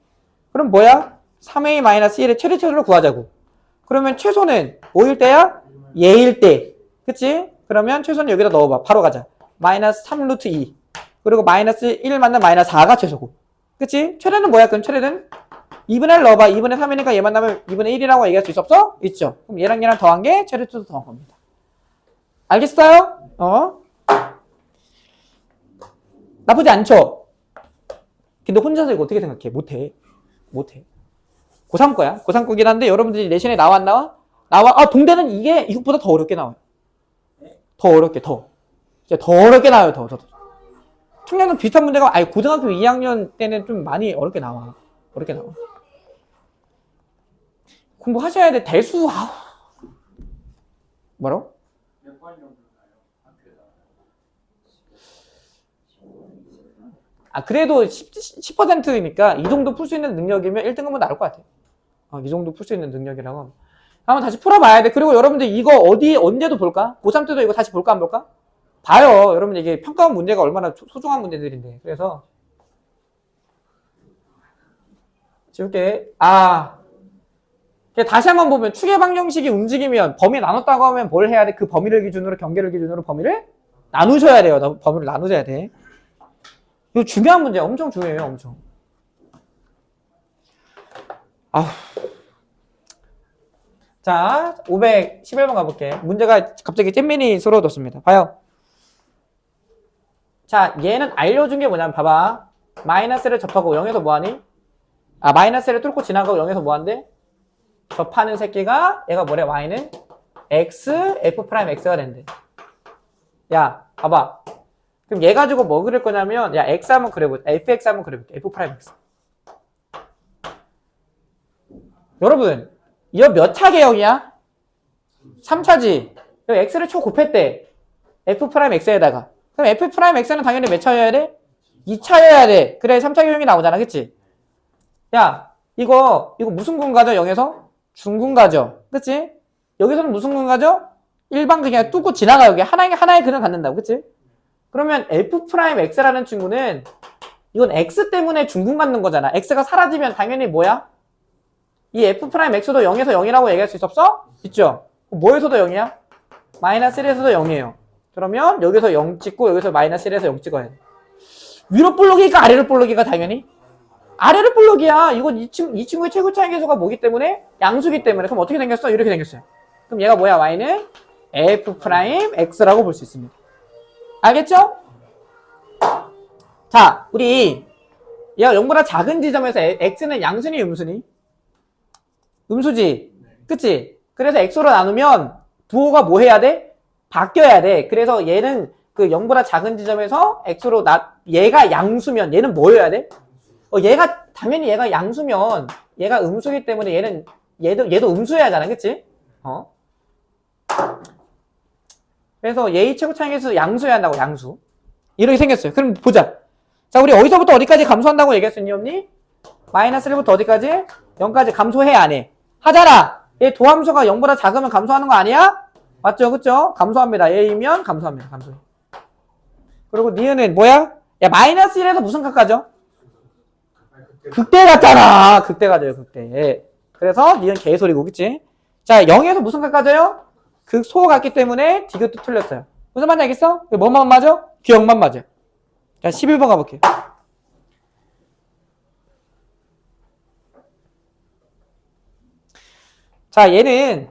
그럼 뭐야? 3a 마이너스 1의 최대최소를 구하자고. 그러면 최소는 뭐일 때야? 얘일 때. 그치? 그러면 최소는 여기다 넣어봐. 바로 가자. 마이너스 3 루트 2 그리고 마이너스 1 만나면 마이너스 4가 최소고. 그치? 최대는 뭐야? 그럼 최대는 2분의 1 넣어봐. 2분의 3이니까 얘 만나면 2분의 1이라고 얘기할 수 있어? 있죠. 그럼 얘랑 더한 게 최대치도 더한 겁니다. 알겠어요? 나쁘지 않죠? 근데 혼자서 이거 어떻게 생각해? 못해. 고3 거야. 고3 거긴 한데 여러분들이 내신에 나와 안 나와? 나와. 동대는 이게 이것보다 더 어렵게 나와요. 더 어렵게 나와요. 더. 청량은 비슷한 문제가 고등학교 2학년 때는 좀 많이 어렵게 나와. 공부하셔야 돼. 대수. 뭐라고? 몇 번 정도 나요? 학교에다. 그래도 10%니까 이 정도 풀 수 있는 능력이면 1등급은 나올 것 같아. 이 정도 풀 수 있는 능력이라고. 한번 다시 풀어봐야 돼. 그리고 여러분들 이거 언제도 볼까? 고3 때도 이거 다시 볼까 안 볼까? 봐요. 여러분 이게 평가원 문제가 얼마나 소중한 문제들인데. 그래서 지울게. 다시 한번 보면 축의 방정식이 움직이면 범위 나눴다고 하면 뭘 해야 돼? 그 범위를 기준으로 경계를 기준으로 범위를 나누셔야 돼요. 범위를 나누셔야 돼. 이거 중요한 문제야. 엄청 중요해요. 엄청. 자, 511번 가볼게. 문제가 갑자기 잼민이 쏟아졌습니다. 봐요. 자, 얘는 알려준 게 뭐냐면 봐봐. 마이너스를 접하고 0에서 뭐하니? 마이너스를 뚫고 지나가고 0에서 뭐한대? 접하는 새끼가 얘가 뭐래? y는 x, f'x가 된대. 야, 봐봐. 그럼 얘 가지고 뭐 그릴 거냐면 x 한번 그려볼게. fx 한번 그려볼게. f'x. 여러분, 이거 몇 차 개혁이야? 3차지. 여기 x를 초 곱했대. f'x에다가. 그럼 f'x는 당연히 몇 차여야 돼? 2차여야 돼. 그래 3차 개혁이 나오잖아. 그치? 야, 이거 무슨 군 가죠? 0에서? 중군 가죠. 그치? 여기서는 무슨 군 가죠? 일반 그냥 뚫고 지나가. 여기 하나의 근을 갖는다고. 그치? 그러면 f'x라는 친구는 이건 x 때문에 중군 갖는 거잖아. x가 사라지면 당연히 뭐야? 이 f'x도 0에서 0이라고 얘기할 수 있었어? 있죠? 뭐에서도 0이야? 마이너스 1에서도 0이에요. 그러면 여기서 0 찍고 여기서 마이너스 1에서 0 찍어야 돼. 위로 볼록이니까 아래로 볼록이가 당연히? 아래로 볼록이야. 이건 이 친구의 최고 차이계수가 뭐기 때문에? 양수기 때문에. 그럼 어떻게 생겼어? 이렇게 생겼어요. 그럼 얘가 뭐야? y는 f'x라고 볼 수 있습니다. 알겠죠? 자, 우리 얘가 0보다 작은 지점에서 x는 양수니 음수니? 음수지. 그치? 그래서 x로 나누면 부호가 뭐 해야 돼? 바뀌어야 돼. 그래서 얘는 그 0보다 작은 지점에서 x로 얘가 양수면 얘는 뭐여야 돼? 얘가 당연히 얘가 양수면 얘가 음수기 때문에 얘도 음수여야 하잖아. 그치? 그래서 얘의 최고차항에서 양수여야 한다고. 양수. 이렇게 생겼어요. 그럼 보자. 자, 우리 어디서부터 어디까지 감소한다고 얘기했었니, 없니? 마이너스 1부터 어디까지? 0까지 감소해, 안 해? 하잖아. 얘 도함수가 0보다 작으면 감소하는 거 아니야? 맞죠? 그쵸? 감소합니다. 얘이면 감소합니다. 감소해. 그리고 니은은 뭐야? 야, 마이너스 1에서 무슨 값까죠? 극대 같잖아. 극대 가져요, 극대. 그래서 니은 개소리고, 그치? 자, 0에서 무슨 값 가져요? 극소 같기 때문에 디귿도 틀렸어요. 무슨 말인지 알겠어? 뭐만 맞아? 기억만 맞아. 자, 11번 가볼게요. 자, 얘는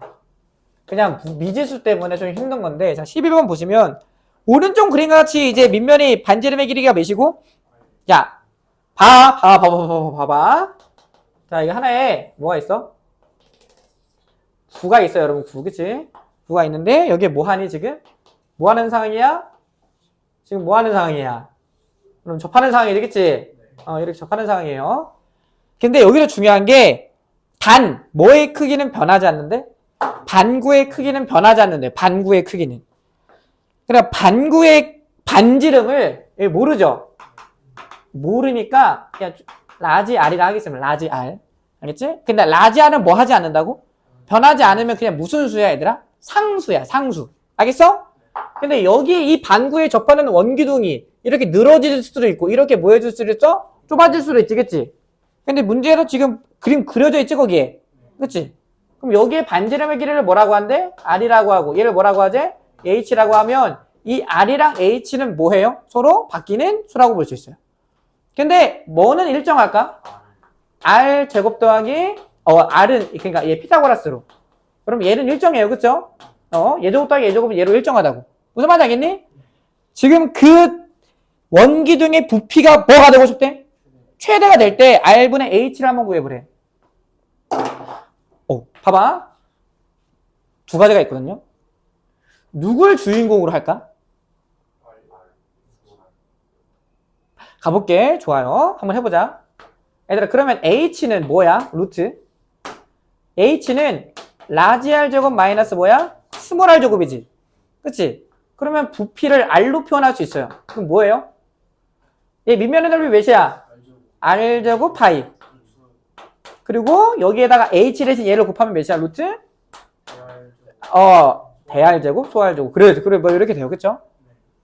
그냥 미지수 때문에 좀 힘든 건데, 자, 11번 보시면, 오른쪽 그림과 같이 이제 밑면이 반지름의 길이가 몇이고, 야, 봐봐. 자, 이거 하나에 뭐가 있어? 9가 있어요, 여러분. 9, 그치? 9가 있는데, 여기에 뭐 하니, 지금? 뭐 하는 상황이야? 지금 뭐 하는 상황이야? 그럼 접하는 상황이지, 그치? 이렇게 접하는 상황이에요. 근데 여기서 중요한 게, 뭐의 크기는 변하지 않는데? 반구의 크기는 변하지 않는데, 반구의 크기는. 그러니까 반구의 반지름을 모르죠? 모르니까, 그냥 라지 R이라 하겠습니다. 라지 R. 알겠지? 근데 라지 R은 뭐 하지 않는다고? 변하지 않으면 그냥 무슨 수야, 얘들아? 상수야, 상수. 알겠어? 근데 여기 이 반구에 접하는 원기둥이 이렇게 늘어질 수도 있고, 이렇게 뭐 해줄 수도 있어? 좁아질 수도 있지, 그치? 근데 문제는 지금 그림 그려져 있지, 거기에. 그치? 그럼 여기에 반지름의 길이를 뭐라고 한대? R이라고 하고, 얘를 뭐라고 하지? H라고 하면, 이 R이랑 H는 뭐예요? 서로 바뀌는 수라고 볼 수 있어요. 근데 뭐는 일정할까? R 제곱 더하기 R은 그러니까 얘 피타고라스로. 그럼 얘는 일정해요. 그쵸? 얘 제곱 더하기 얘 제곱은 얘로 일정하다고. 무슨 말인지 알겠니? 지금 그 원기둥의 부피가 뭐가 되고 싶대? 최대가 될 때 R분의 H를 한번 구해보래. 봐봐. 두 가지가 있거든요. 누굴 주인공으로 할까? 가볼게. 좋아요. 한번 해보자. 얘들아, 그러면 H는 뭐야? 루트. H는 라지 R 제곱 마이너스 뭐야? 스몰 R 제곱이지. 그치? 그러면 부피를 R로 표현할 수 있어요. 그럼 뭐예요? 얘 밑면의 넓이 몇이야? R 제곱 파이. 그리고 여기에다가 H 대신 얘를 곱하면 몇이야? 루트? 대R 제곱, 소R 제곱. 그래, 뭐 이렇게 돼요. 그쵸?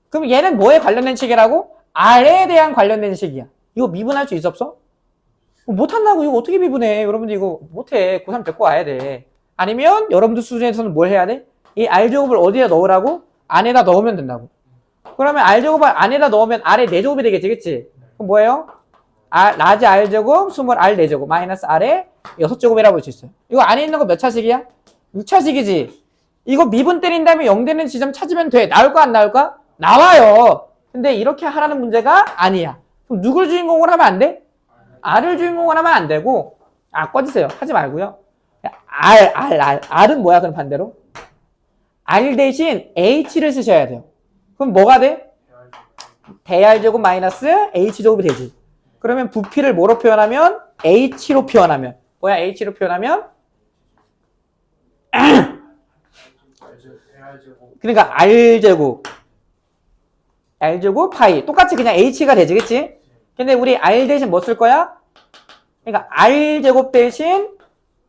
그럼 얘는 뭐에 관련된 식이라고? R에 대한 관련된 식이야. 이거 미분할 수 있어, 없어? 못한다고. 이거 어떻게 미분해? 여러분들 이거 못해. 고3 데리고 와야 돼. 아니면 여러분들 수준에서는 뭘 해야 돼? 이 R제곱을 어디에 넣으라고? 안에다 넣으면 된다고. 그러면 R제곱을 안에다 넣으면 R의 4제곱이 되겠지, 그치? 그럼 뭐예요? 라지 R제곱, 스몰 R 4제곱, 마이너스 R의 6제곱이라고 볼 수 있어요. 이거 안에 있는 거 몇 차식이야? 6차식이지. 이거 미분 때린 다음에 0 되는 지점 찾으면 돼. 나올까, 안 나올까? 나와요. 근데 이렇게 하라는 문제가 아니야. 그럼 누굴 주인공으로 하면 안 돼? R을 주인공으로 하면 안 되고, 꺼지세요. 하지 말고요. R은 뭐야, 그럼 반대로? R 대신 H를 쓰셔야 돼요. 그럼 뭐가 돼? 대R제곱 마이너스 H제곱이 되지. 그러면 부피를 뭐로 표현하면? H로 표현하면. 뭐야, H로 표현하면? 그러니까 R제곱. R제곱 파이. 똑같이 그냥 H가 되지, 그치? 근데 우리 R 대신 뭐 쓸 거야? 그러니까 R제곱 대신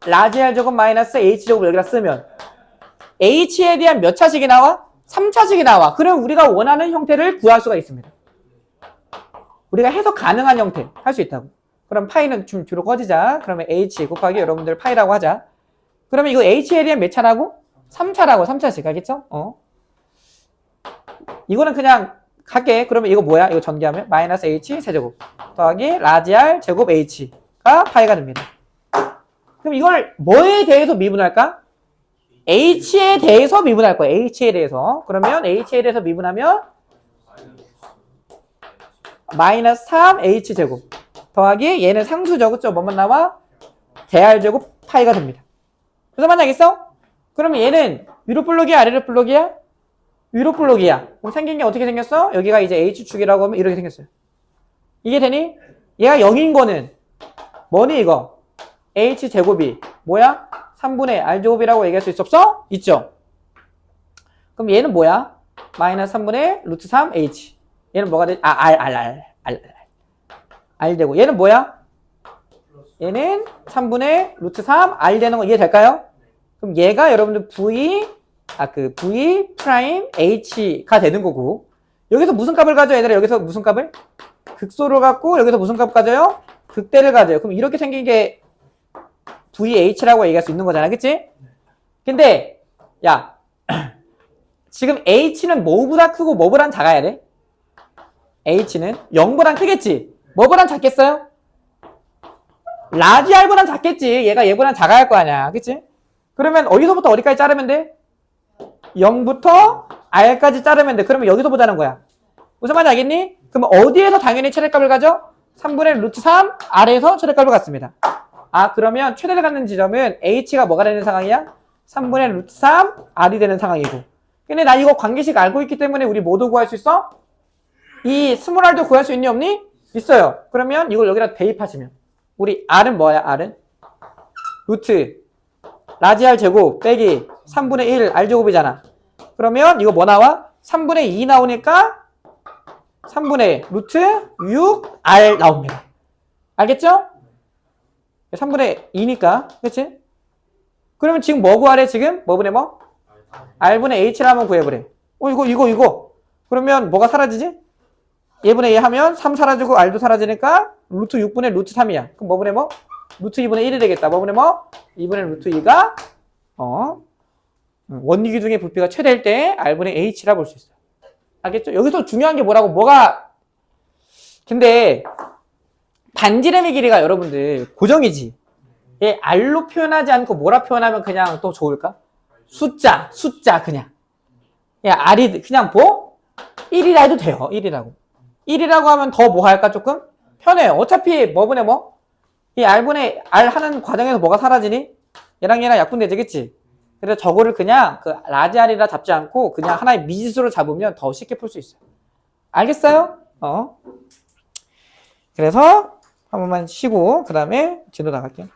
라지 R제곱 마이너스 H제곱 여기다 쓰면 H에 대한 몇 차식이 나와? 3차식이 나와. 그럼 우리가 원하는 형태를 구할 수가 있습니다. 우리가 해석 가능한 형태 할 수 있다고. 그럼 파이는 좀 뒤로 꺼지자. 그러면 H 곱하기 여러분들 파이라고 하자. 그러면 이거 H에 대한 몇 차라고? 3차라고. 3차식. 알겠죠? 이거는 그냥 갈게. 그러면 이거 뭐야? 이거 전개하면 마이너스 H 세제곱 더하기 라지 R 제곱 H가 파이가 됩니다. 그럼 이걸 뭐에 대해서 미분할까? H에 대해서 미분할 거예요. H에 대해서. 그러면 H에 대해서 미분하면 마이너스 3H 제곱 더하기 얘는 상수죠. 그쵸? 뭐만 나와? 대R 제곱 파이가 됩니다. 무슨 말인지 알겠어? 그러면 얘는 위로 볼록이야, 아래로 볼록이야? 위로 볼록이야. 그럼 생긴 게 어떻게 생겼어? 여기가 이제 H축이라고 하면 이렇게 생겼어요. 이게 되니? 얘가 0인 거는 뭐니 이거? H제곱이 뭐야? 3분의 R제곱이라고 얘기할 수 있어 없어? 있죠? 그럼 얘는 뭐야? 마이너스 3분의 루트 3H. 얘는 뭐가 되지? R 되고. 얘는 뭐야? 얘는 3분의 루트 3 R 되는 거 이해될까요? 그럼 얘가 여러분들 V 프라임 H가 되는 거고. 여기서 무슨 값을 가져 얘들아? 여기서 무슨 값을? 극소를 갖고 여기서 무슨 값 가져요? 극대를 가져요. 그럼 이렇게 생긴 게 VH라고 얘기할 수 있는 거잖아. 그치? 근데 야 지금 H는 뭐보다 크고 뭐보다 작아야 돼? H는 0보다 크겠지? 뭐보다 작겠어요? 라지 R보다 작겠지. 얘가 얘보다 작아야 할 거 아니야. 그치? 그러면 어디서부터 어디까지 자르면 돼? 0부터 R까지 자르면 돼. 그러면 여기서 보자는 거야. 무슨 말인지 알겠니? 그러면 어디에서 당연히 최대값을 가져? 3분의 루트 3 R에서 최대값을 갖습니다. 아 그러면 최대를 갖는 지점은 H가 뭐가 되는 상황이야? 3분의 루트 3 R이 되는 상황이고. 근데 나 이거 관계식 알고 있기 때문에 우리 뭐도 구할 수 있어? 이 스몰 r도 구할 수 있니 없니? 있어요. 그러면 이걸 여기다 대입하시면 우리 R은 뭐야? R은? 루트 라지 R 제곱 빼기 3분의 1 R 제곱이잖아. 그러면 이거 뭐 나와? 3분의 2 나오니까 3분의 루트 6 R 나옵니다. 알겠죠? 3분의 2니까 그치? 그러면 지금 뭐 구하래 지금? 뭐분의 뭐? R분의 H를 한번 구해보래. 이거 그러면 뭐가 사라지지? 얘분의 얘 하면 3 사라지고 R도 사라지니까 루트 6분의 루트 3이야. 그럼 뭐분의 뭐? 루트 2분의 1이 되겠다. 뭐분의 뭐? 2분의 루트 2가 원리기둥의 부피가 최대일 때 R분의 H라 볼 수 있어요. 알겠죠? 여기서 중요한 게 뭐라고? 근데 반지름의 길이가 여러분들 고정이지. 얘 R로 표현하지 않고 뭐라 표현하면 그냥 또 좋을까? 숫자 그냥. 야 R이 그냥 뭐? 1이라 해도 돼요. 1이라고. 1이라고 하면 더 뭐 할까 조금? 편해요. 어차피 뭐분의 뭐? 이 R분의 R 하는 과정에서 뭐가 사라지니? 얘랑 약분되지 그치? 그래서 저거를 그냥 그 라지 R이라 잡지 않고 그냥 하나의 미지수로 잡으면 더 쉽게 풀 수 있어요. 알겠어요? 그래서 한 번만 쉬고 그 다음에 진도 나갈게요.